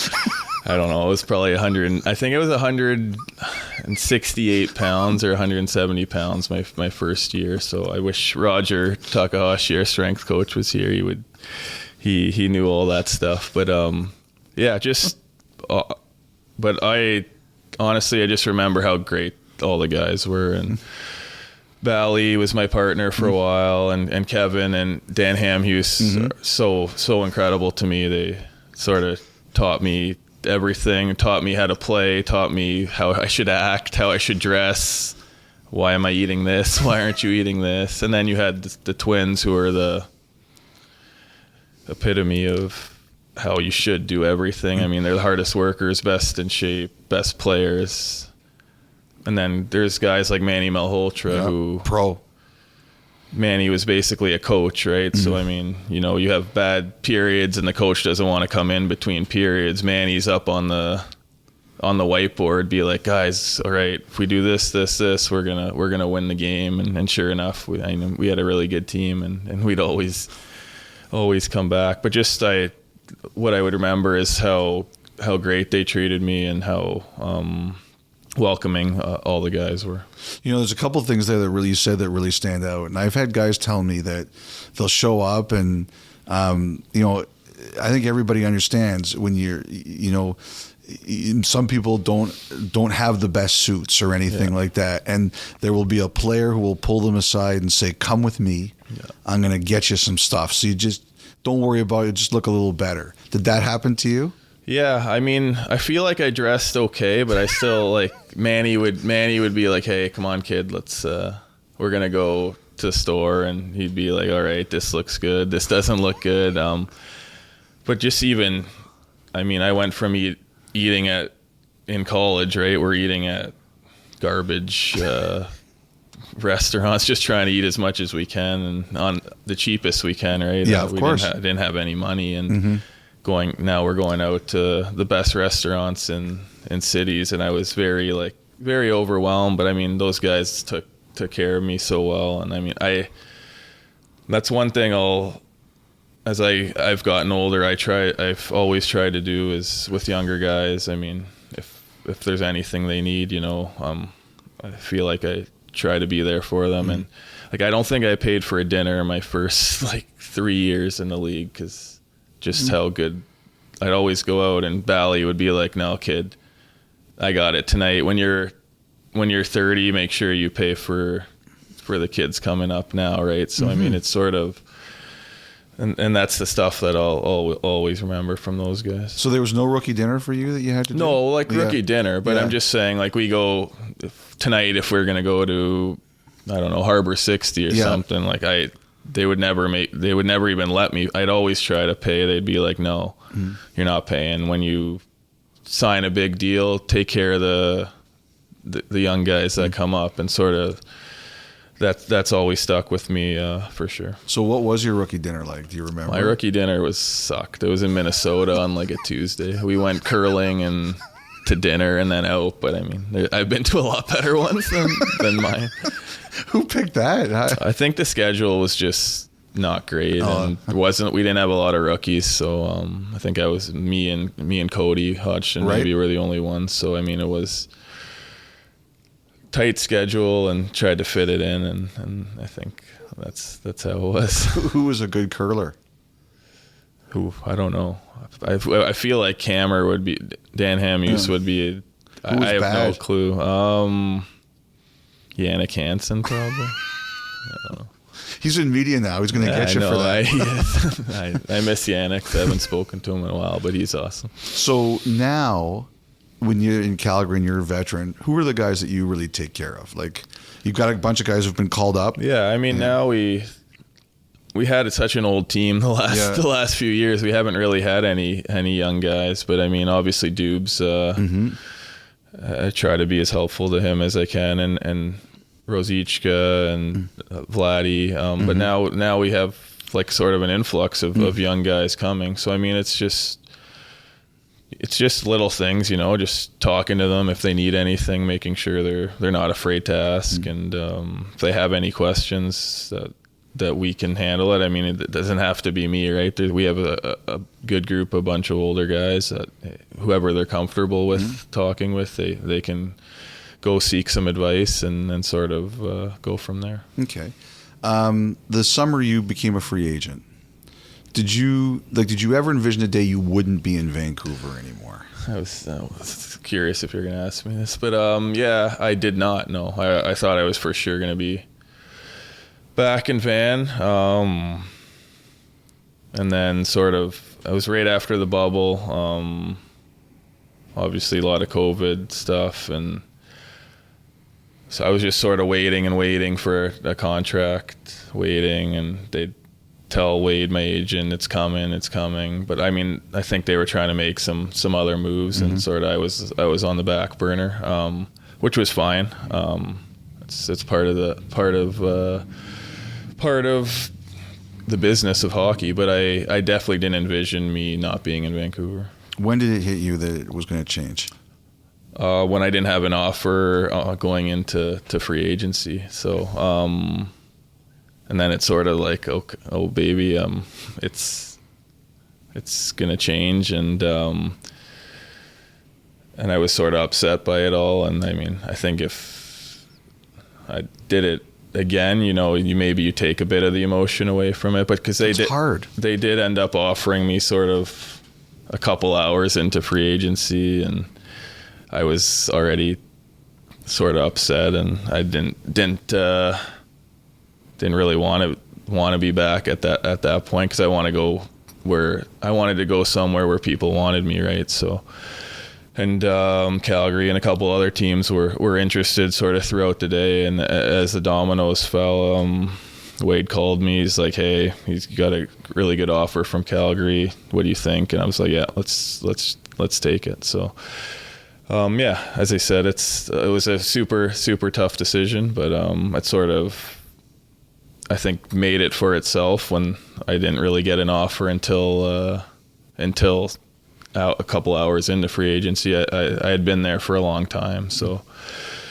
don't know, it was probably 100. I think it was 168 pounds or 170 pounds my first year. So I wish Roger Takahashi, our strength coach, was here. He knew all that stuff, but yeah, just. But I just remember how great all the guys were, and Bally was my partner for a while, and Kevin and Dan Hamhuis are so incredible to me. They sort of taught me everything, taught me how to play, taught me how I should act, how I should dress. Why am I eating this? Why aren't you eating this? And then you had the twins, who are the epitome of how you should do everything. I mean, they're the hardest workers, best in shape, best players. And then there's guys like Manny Malhotra, who pro. Manny was basically a coach, right? So I mean, you have bad periods and the coach doesn't want to come in between periods. Manny's up on the whiteboard, be like, guys, all right, if we do this, we're gonna win the game. And sure enough, we had a really good team, and we'd always come back. But just what I would remember is how great they treated me, and how welcoming all the guys were. There's a couple of things there that you said that really stand out. And I've had guys tell me that they'll show up, and I think everybody understands when some people don't have the best suits or anything like that, and there will be a player who will pull them aside and say, "Come with me. I'm going to get you some stuff." So you just don't worry about it. Just look a little better. Did that happen to you? Yeah, I mean, I feel like I dressed okay, but I still like Manny would be like, "Hey, come on, kid, let's we're gonna go to the store," and he'd be like, "All right, this looks good. This doesn't look good." But just even, I mean, I went from eating in college, right? We're eating at garbage restaurants, just trying to eat as much as we can and on the cheapest we can, right? Yeah, of course. Didn't have any money, and we're going out to the best restaurants in cities, and I was very overwhelmed. But I mean, those guys took care of me so well, and I mean, that's one thing as I've gotten older, I've always tried to do is with younger guys. I mean, if there's anything they need, I feel like I try to be there for them. And I don't think I paid for a dinner my first 3 years in the league, because just how good I'd always go out, and Bally would be like, "No, kid, I got it tonight. When you're 30, make sure you pay for the kids coming up now," right? So I mean, it's sort of, and that's the stuff that I'll always remember from those guys. So there was no rookie dinner for you that you had to do? No, rookie dinner, but I'm just saying, we go tonight, if we're gonna go to, I don't know, Harbor 60 or something, they would never even let me. I'd always try to pay. They'd be like, "No, you're not paying. When you sign a big deal, take care of the young guys that come up," and sort of that's always stuck with me for sure. So what was your rookie dinner like? Do you remember? My rookie dinner sucked. It was in Minnesota on a Tuesday. We went curling and to dinner and then out. But I mean, I've been to a lot better ones than mine. Who picked that? I think the schedule was just not great, and we didn't have a lot of rookies. So I think I was me and Cody Hodgson maybe were the only ones. So I mean, it was tight schedule and tried to fit it in, and I think that's how it was. Who was a good curler? Who, I don't know. I feel like Hammer would be, Dan Hamhuis would be. I have bad? no clue. Yannick Hansen probably. I don't know. He's in media now. He's going to get you for that. I miss Yannick. I haven't spoken to him in a while, but he's awesome. So now, when you're in Calgary and you're a veteran, who are the guys that you really take care of? Like, you've got a bunch of guys who've been called up. Yeah, I mean, now we had such an old team the last few years. We haven't really had any young guys, but I mean, obviously Dubes. I try to be as helpful to him as I can, and Rosichka and Vladdy. But now we have like sort of an influx of young guys coming. So I mean, it's just little things, just talking to them if they need anything, making sure they're not afraid to ask, and if they have any questions that we can handle it. I mean, it doesn't have to be me, right? We have a good group, a bunch of older guys that whoever they're comfortable with talking with, they can go seek some advice and sort of go from there. Okay. The summer you became a free agent. Did you ever envision a day you wouldn't be in Vancouver anymore? I was curious if you're going to ask me this, but yeah, I did not. No, I thought I was for sure going to be back in Van, and then sort of I was right after the bubble. Obviously, a lot of COVID stuff, and so I was just sort of waiting for a contract, and they'd tell Wade, my agent, it's coming. But I mean, I think they were trying to make some other moves, and sort of I was on the back burner, which was fine. It's part of the business of hockey, but I definitely didn't envision me not being in Vancouver. When did it hit you that it was going to change? When I didn't have an offer going into free agency. So, and then it's sort of like, oh baby, it's gonna change, and I was sort of upset by it all. And I mean, I think if I did it again, you take a bit of the emotion away from it, but because they did end up offering me sort of a couple hours into free agency, and I was already sort of upset, and I didn't really want to be back at that point, because I wanted to go somewhere where people wanted me, right? So, and Calgary and a couple other teams were interested sort of throughout the day, and as the dominoes fell, Wade called me. He's like, "Hey, he's got a really good offer from Calgary. What do you think?" And I was like, "Yeah, let's take it." So, yeah, as I said, it was a super, super tough decision, but it sort of, I think, made it for itself when I didn't really get an offer until a couple hours into free agency. I had been there for a long time, so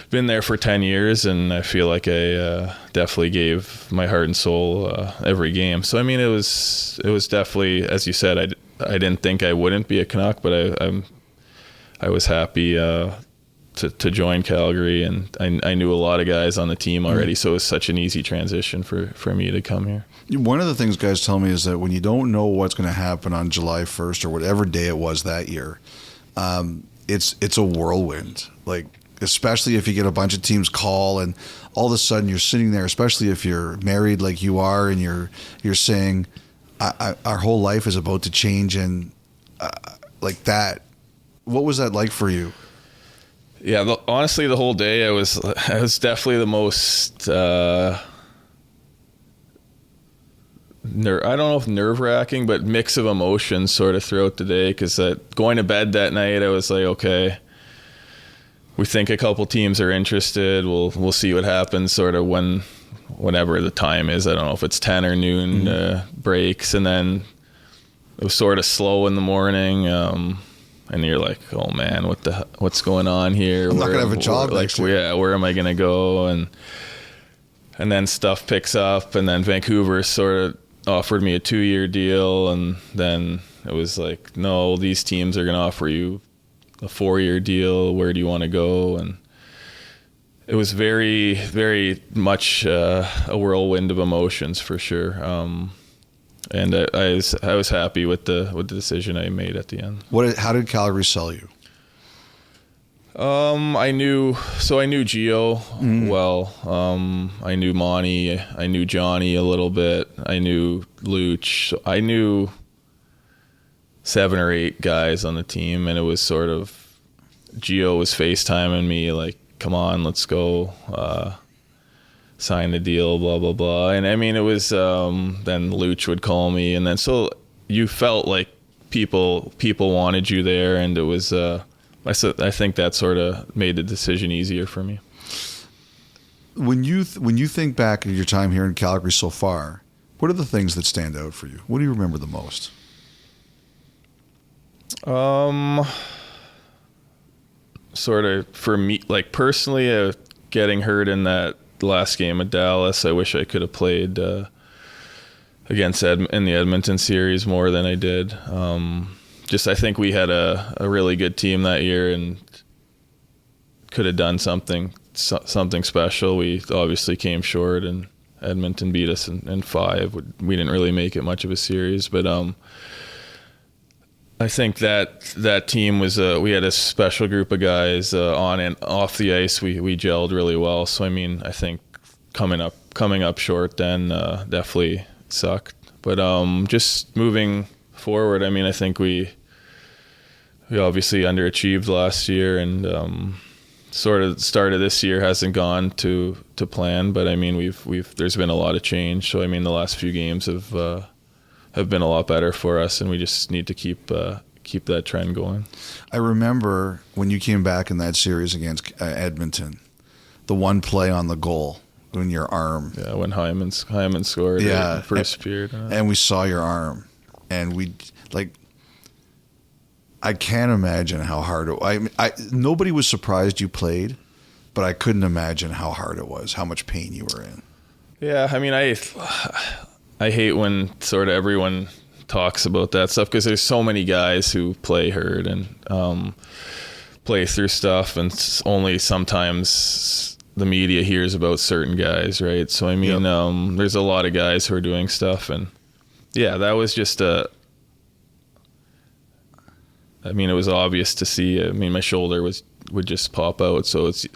been there for 10 years, and I feel like I definitely gave my heart and soul every game. So I mean, it was definitely, as you said, I didn't think I wouldn't be a Canuck, but I was happy to join Calgary, and I knew a lot of guys on the team already, so it was such an easy transition for me to come here. One of the things guys tell me is that when you don't know what's going to happen on July 1st or whatever day it was that year, it's a whirlwind. Like, especially if you get a bunch of teams call, and all of a sudden you're sitting there, especially if you're married like you are, and you're saying, our whole life is about to change, and like that. What was that like for you? Yeah, honestly, the whole day I was definitely the most I don't know if nerve-wracking, but mix of emotions sort of throughout the day, because going to bed that night I was like, okay, we think a couple teams are interested, we'll see what happens sort of whenever the time is. I don't know if it's 10 or noon breaks, and then it was sort of slow in the morning, and you're like, oh man, what's going on here? I'm not gonna have a job next year. Yeah, where am I gonna go? And then stuff picks up, and then Vancouver sort of offered me a 2-year deal, and then it was like, no, these teams are gonna offer you a 4-year deal. Where do you want to go? And it was very, very much a whirlwind of emotions for sure. And I was happy with the decision I made at the end. How did Calgary sell you? I knew Gio well. I knew Monty. I knew Johnny a little bit. I knew Luch. I knew 7 or 8 guys on the team, and it was sort of Gio was FaceTiming me like, "Come on, let's go, sign the deal." Blah blah blah. And I mean, it was then Luch would call me, and then so you felt like people wanted you there, and it was. I think that sort of made the decision easier for me. When you think back at your time here in Calgary so far, what are the things that stand out for you? What do you remember the most? Sort of for me, like personally, getting hurt in that last game at Dallas. I wish I could have played against in the Edmonton series more than I did. I think we had a really good team that year and could have done something special. We obviously came short, and Edmonton beat us in 5. We didn't really make it much of a series, but I think that team was we had a special group of guys on and off the ice. We gelled really well. So I mean, I think coming up short then definitely sucked. But just moving forward, I mean, I think we obviously underachieved last year, and sort of the start of this year hasn't gone to plan. But I mean, there's been a lot of change. So I mean, the last few games have been a lot better for us, and we just need to keep that trend going. I remember when you came back in that series against Edmonton, the one play on the goal when your arm. Yeah, when Hyman scored in the first period. And we saw your arm, and I can't imagine how hard it was. Nobody was surprised you played, but I couldn't imagine how hard it was, how much pain you were in. Yeah, I mean, I hate when sort of everyone talks about that stuff, because there's so many guys who play hurt and play through stuff, and only sometimes the media hears about certain guys, right? So I mean, there's a lot of guys who are doing stuff, and yeah, that was just I mean, it was obvious to see. I mean, my shoulder would just pop out, so it's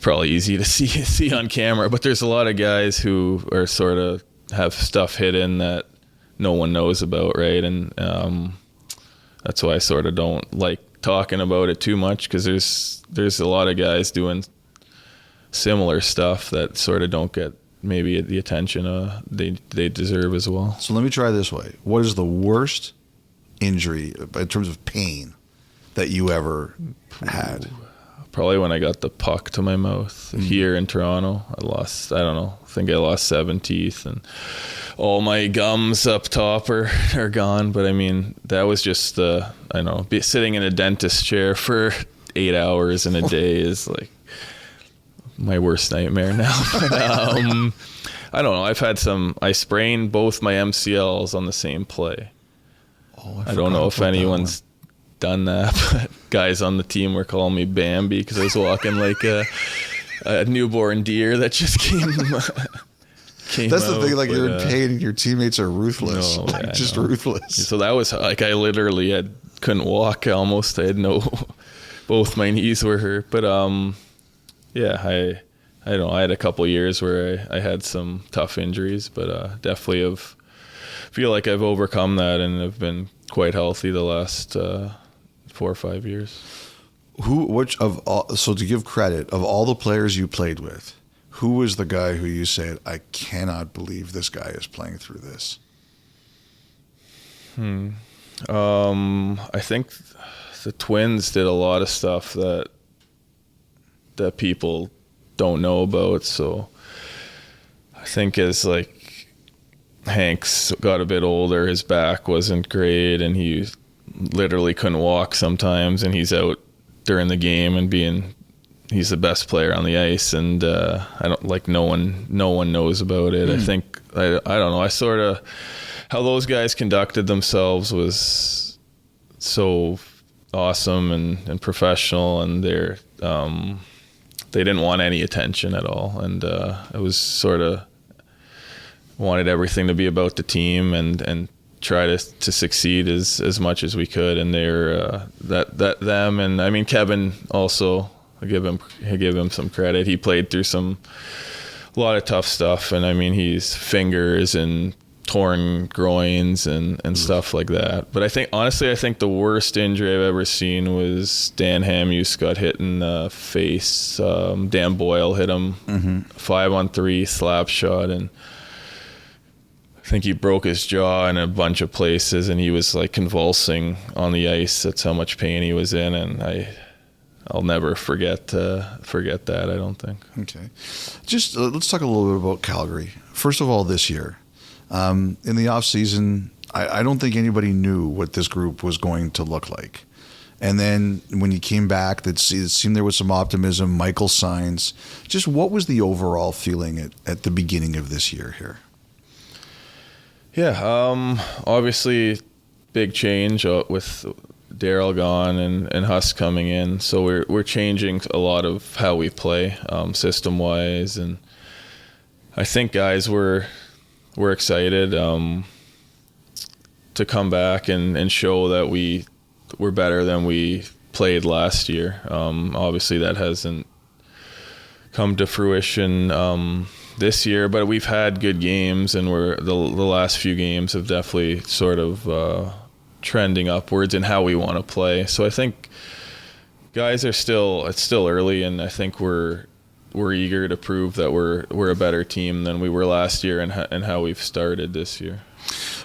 probably easy to see on camera. But there's a lot of guys who are sort of have stuff hidden that no one knows about, right? And that's why I sort of don't like talking about it too much, because there's a lot of guys doing similar stuff that sort of don't get maybe the attention they deserve as well. So let me try this way. What is the worst injury in terms of pain that you ever had? Probably when I got the puck to my mouth here in Toronto. I think I lost 7 teeth, and all my gums up top are gone. But I mean, that was just sitting in a dentist chair for 8 hours in a day is like my worst nightmare now. But, I don't know. I sprained both my MCLs on the same play. I don't know if anyone's done that, but guys on the team were calling me Bambi because I was walking like a newborn deer that just came. That's the thing, like you're in pain and your teammates are ruthless, ruthless. So that was like I literally couldn't walk almost. I had both my knees were hurt, but yeah, I don't know. I had a couple years where I had some tough injuries, but definitely feel like I've overcome that and have been quite healthy the last 4 or 5 years. So to give credit, of all the players you played with, who was the guy who you said, I cannot believe this guy is playing through this? I think the Twins did a lot of stuff that people don't know about. So I think as like Hanks got a bit older, his back wasn't great, and he literally couldn't walk sometimes, and he's out during the game and he's the best player on the ice, and I don't like no one knows about it. I think I don't know. I sort of how those guys conducted themselves was so awesome and professional, and they didn't want any attention at all, and it was sort of wanted everything to be about the team and try to succeed as much as we could. And they're them, and I mean Kevin also. I give him some credit. He played through a lot of tough stuff, and I mean he's fingers and torn groins and stuff like that. But I think the worst injury I've ever seen was Dan Hamhuis got hit in the face. Dan Boyle hit him 5-on-3 slap shot, and I think he broke his jaw in a bunch of places, and he was like convulsing on the ice. That's how much pain he was in, and I'll never forget that, I don't think. Okay. Just let's talk a little bit about Calgary. First of all, this year, in the offseason, I don't think anybody knew what this group was going to look like. And then when you came back, it seemed there was some optimism, Michael signs. Just what was the overall feeling at the beginning of this year here? Yeah, obviously big change with Daryl gone and Huss coming in, so we're changing a lot of how we play system wise, and I think guys were excited to come back and show that we're better than we played last year. Obviously that hasn't come to fruition this year, but we've had good games, and the last few games have definitely sort of trending upwards in how we want to play. So I think guys it's still early, and I think we're eager to prove that we're a better team than we were last year and how we've started this year.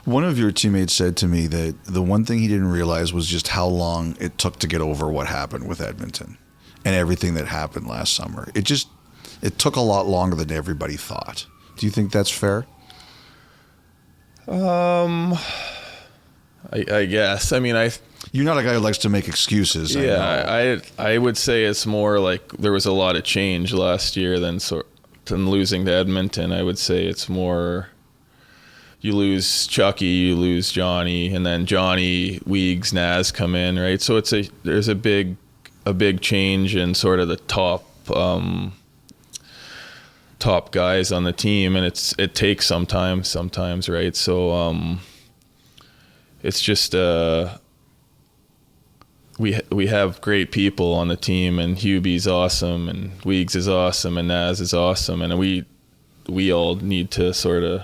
One of your teammates said to me that the one thing he didn't realize was just how long it took to get over what happened with Edmonton and everything that happened last summer. It took a lot longer than everybody thought. Do you think that's fair? I guess. I mean, you're not a guy who likes to make excuses. Yeah, I would say it's more like there was a lot of change last year than losing to Edmonton. I would say it's more you lose Chucky, you lose Johnny, and then Johnny, Weegs, Naz come in, right? So there's a big change in sort of the top guys on the team, and it takes sometimes, right? So it's just we have great people on the team, and Hubie's awesome, and Weegs is awesome, and Naz is awesome, and we all need to sort of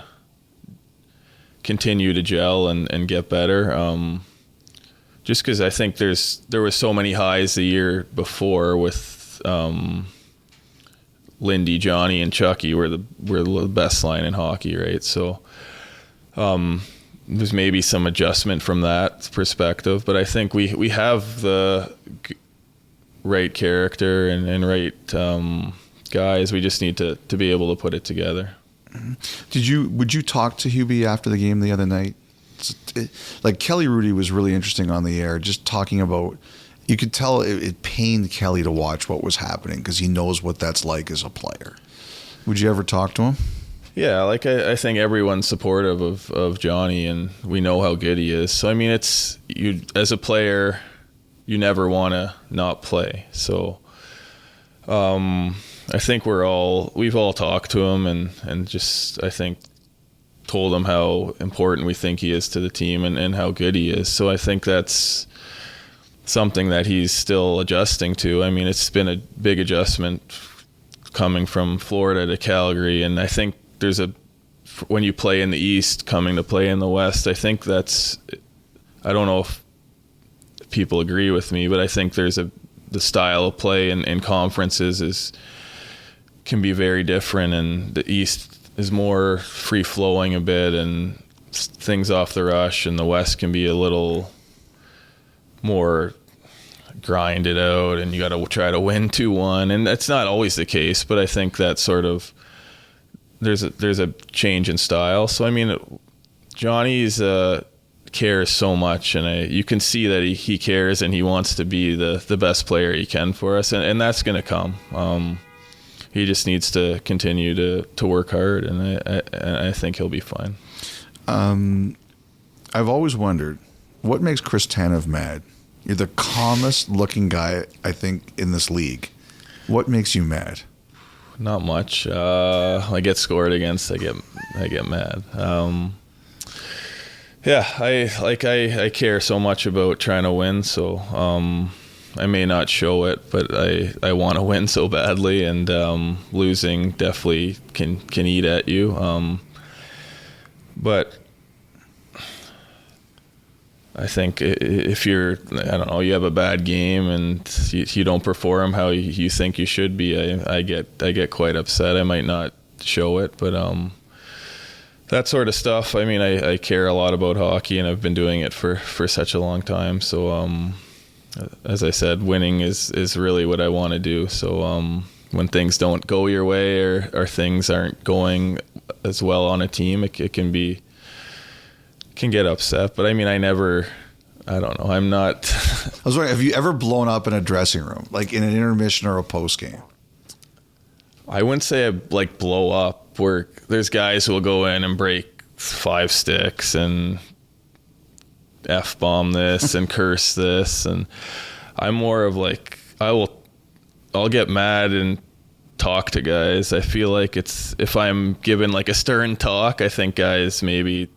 continue to gel and get better. Just because I think there was so many highs the year before with Lindy, Johnny, and Chucky were the best line in hockey, right? So there's maybe some adjustment from that perspective, but I think we have the right character and right guys. We just need to be able to put it together. Would you talk to Hubie after the game the other night? Like Kelly Rudy was really interesting on the air, just talking about. You could tell it pained Kelly to watch what was happening because he knows what that's like as a player. Would you ever talk to him? Yeah, like I think everyone's supportive of Johnny, and we know how good he is. So I mean, it's you as a player, you never want to not play. So I think we've all talked to him and just I think told him how important we think he is to the team and how good he is. So I think that's something that he's still adjusting to. I mean, it's been a big adjustment coming from Florida to Calgary, and I think when you play in the East, coming to play in the West, I think I don't know if people agree with me, but I think the style of play in conferences can be very different, and the East is more free flowing a bit and things off the rush, and the West can be a little more grind it out, and you got to try to win 2-1, and that's not always the case, but I think that sort of there's a change in style. So I mean, Johnny's cares so much, and you can see that he cares and he wants to be the best player he can for us, and that's going to come. He just needs to continue to work hard, and I think he'll be fine. I've always wondered what makes Chris Tanev mad. You're the calmest looking guy I think in this league, What makes you mad? Not much. I get scored against. I get mad. I care so much about trying to win. So I may not show it, but I want to win so badly, and losing definitely can eat at you. But I think if you have a bad game and you don't perform how you think you should be, I get quite upset. I might not show it, but that sort of stuff. I mean, I care a lot about hockey, and I've been doing it for such a long time. So as I said, winning is really what I want to do. So when things don't go your way or things aren't going as well on a team, it can get upset. But I mean, I don't know. I'm not. I was wondering, have you ever blown up in a dressing room, like in an intermission or a post game? I wouldn't say I blow up. Where there's guys who will go in and break 5 sticks and F-bomb this and curse this, and I'm more of I'll get mad and talk to guys. I feel like if I'm given a stern talk, I think guys maybe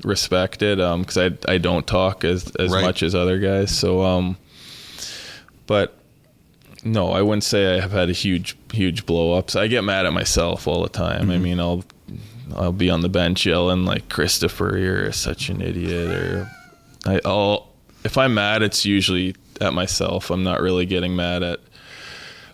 respect it, because I don't talk as right. much as other guys. So but no, I wouldn't say I have had a huge blow ups. I get mad at myself all the time. Mm-hmm. I mean, I'll be on the bench yelling Christopher, you're such an idiot, or if I'm mad, it's usually at myself. I'm not really getting mad at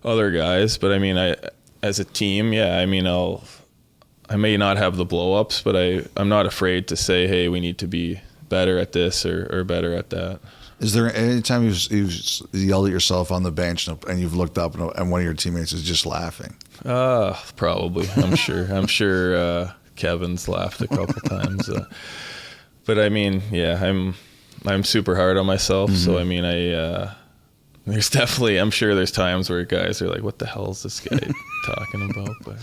other guys, but I mean, as a team, yeah, I mean, I may not have the blow-ups, but I'm not afraid to say, hey, we need to be better at this or better at that. Is there any time you've yelled at yourself on the bench and you've looked up and one of your teammates is just laughing? Probably. I'm sure. I'm sure Kevin's laughed a couple times. But I mean, yeah, I'm super hard on myself. Mm-hmm. So I mean, there's definitely, I'm sure there's times where guys are like, what the hell is this guy talking about? But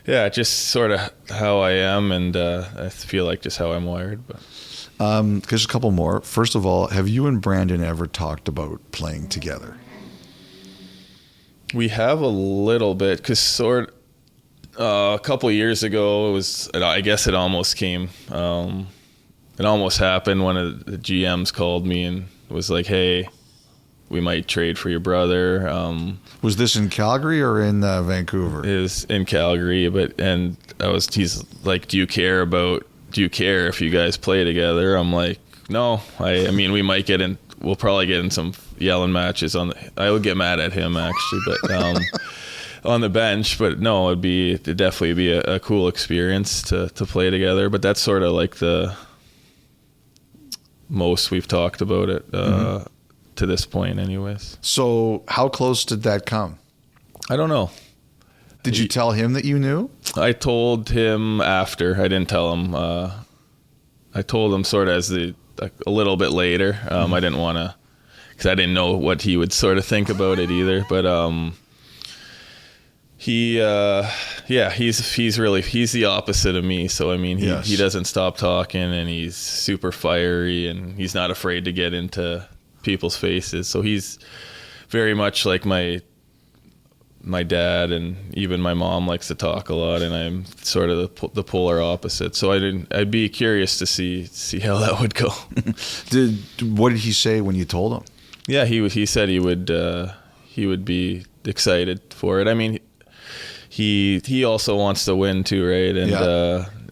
yeah, just sort of how I am, and I feel like just how I'm wired. But just a couple more. First of all, have you and Brandon ever talked about playing together? We have a little bit, because a couple of years ago, I guess it almost came. It almost happened. One of the GMs called me and was like, hey, we might trade for your brother. Was this in Calgary or in Vancouver? It was in Calgary, he's like, do you care if you guys play together? I'm like, no. I mean, we'll probably get in some yelling matches I would get mad at him actually, but on the bench, but no, it'd definitely be a cool experience to play together. But that's sort of like the most we've talked about it to this point anyways. So how close did that come? I don't know. Did you tell him that you knew? I told him after. I didn't tell him. I told him sort of a little bit later. I didn't want to, because I didn't know what he would sort of think about it either. But he's the opposite of me. So I mean, he doesn't stop talking, and he's super fiery, and he's not afraid to get into people's faces. So he's very much like my dad, and even my mom likes to talk a lot, and I'm sort of the polar opposite. So I'd be curious to see how that would go. What did he say when you told him? Yeah, he said he would be excited for it. I mean, he also wants to win too, right? And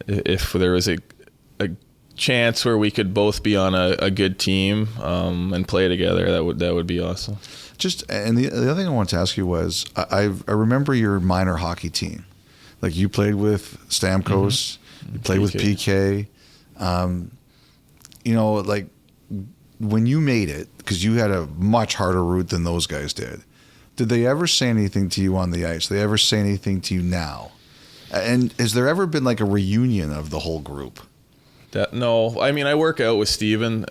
if there was a chance where we could both be on a good team and play together, that would be awesome. And the other thing I wanted to ask you was, I remember your minor hockey team. Like, you played with Stamkos, you played with PK. Like, when you made it, because you had a much harder route than those guys did they ever say anything to you on the ice? They ever say anything to you now? And has there ever been like a reunion of the whole group? No. I mean, I work out with Steven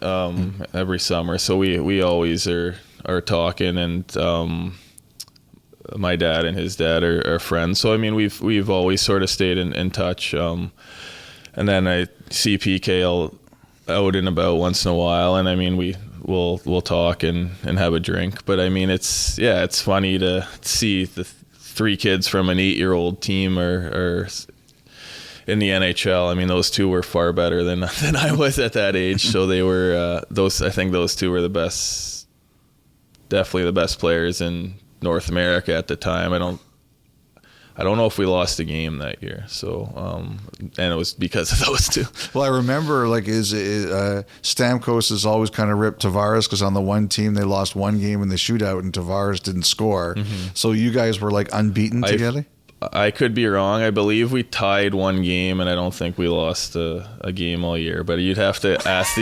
every summer, so we always are talking, and my dad and his dad are friends. So I mean, we've always sort of stayed in touch. And then I see PK out and about once in a while, and I mean, we'll talk and have a drink. But I mean, it's funny to see the 3 kids from an 8-year-old team are in the NHL. I mean, those 2 were far better than I was at that age. So they were I think those 2 were definitely the best players in North America at the time. I don't know if we lost a game that year. So, and it was because of those 2. Well, I remember Stamkos has always kind of ripped Tavares because on the one team they lost one game in the shootout and Tavares didn't score. Mm-hmm. So you guys were like unbeaten together? I could be wrong. I believe we tied one game, and I don't think we lost a game all year. But you'd have to ask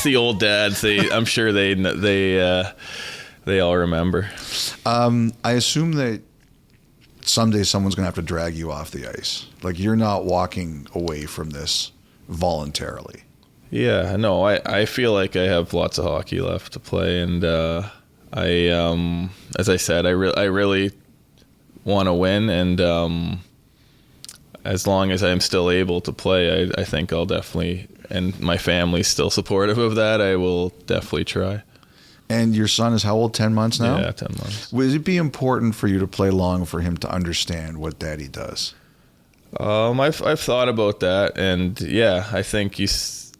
the old dads. I'm sure they all remember. I assume that someday someone's going to have to drag you off the ice. Like, you're not walking away from this voluntarily. Yeah, no, I feel like I have lots of hockey left to play, and as I said, I really want to win, and as long as I'm still able to play, I think I'll definitely, and my family's still supportive of that, I will definitely try. And your son is how old, 10 months now? Yeah, 10 months. Would it be important for you to play long for him to understand what Daddy does? I've thought about that, and yeah, I think it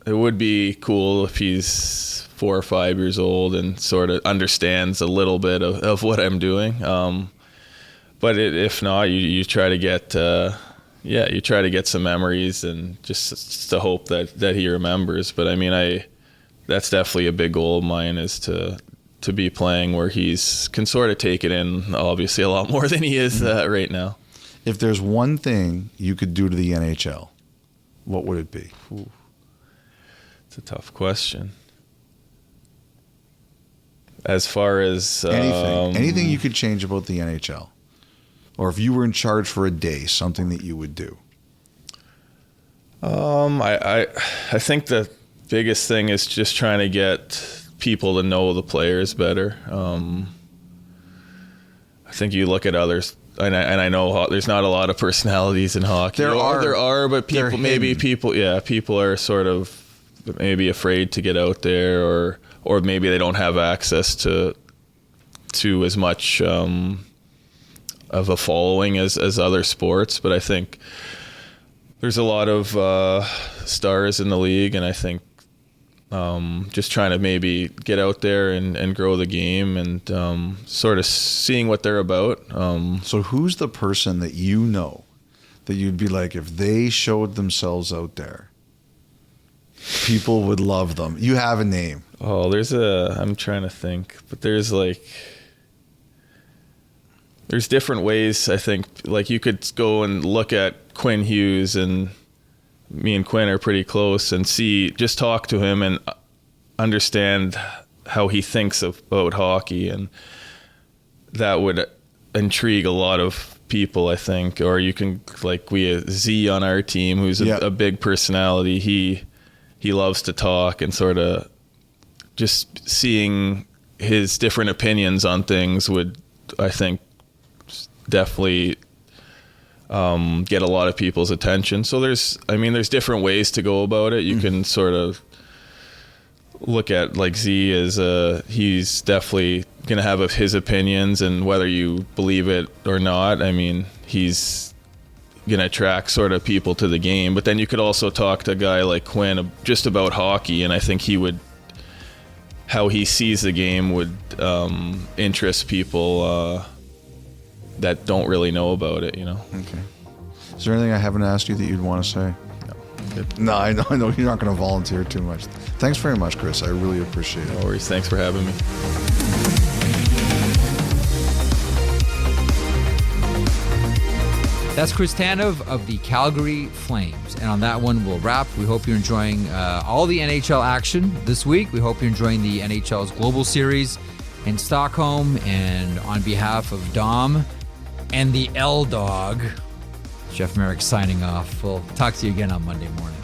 would be cool if he's 4 or 5 years old and sort of understands a little bit of what I'm doing. But if not, you try to get some memories and just to hope that he remembers. But I mean, that's definitely a big goal of mine, is to be playing where he's can sort of take it in, obviously a lot more than he is right now. If there's one thing you could do to the NHL, what would it be? Ooh. It's a tough question. As far as anything you could change about the NHL, or if you were in charge for a day, something that you would do. I think the biggest thing is just trying to get people to know the players better. I think you look at others, and I know there's not a lot of personalities in hockey. There are, but people are sort of maybe afraid to get out there, or maybe they don't have access to as much of a following as other sports. But I think there's a lot of stars in the league, and I think just trying to maybe get out there and grow the game, and sort of seeing what they're about. So who's the person that you know that you'd be like, if they showed themselves out there, people would love them? You have a name. Oh, I'm trying to think, but there's different ways. I think, like, you could go and look at Quinn Hughes, and me and Quinn are pretty close, and just talk to him and understand how he thinks about hockey, and that would intrigue a lot of people, I think. Or you can, like, we have Z on our team, who's a big personality. He loves to talk, and sort of just seeing his different opinions on things would, I think, definitely get a lot of people's attention. So there's different ways to go about it. You can sort of look at, like, Z as he's definitely going to have his opinions, and whether you believe it or not, I mean, he's going to attract sort of people to the game. But then you could also talk to a guy like Quinn just about hockey, and I think how he sees the game would interest people that don't really know about it, you know. Okay. Is there anything I haven't asked you that you'd want to say? No. Good. No, I know you're not going to volunteer too much. Thanks very much, Chris. I really appreciate it. No worries. Thanks for having me. That's Chris Tanev of the Calgary Flames. And on that one, we'll wrap. We hope you're enjoying all the NHL action this week. We hope you're enjoying the NHL's Global Series in Stockholm. And on behalf of Dom and the L-Dog, Jeff Merrick signing off. We'll talk to you again on Monday morning.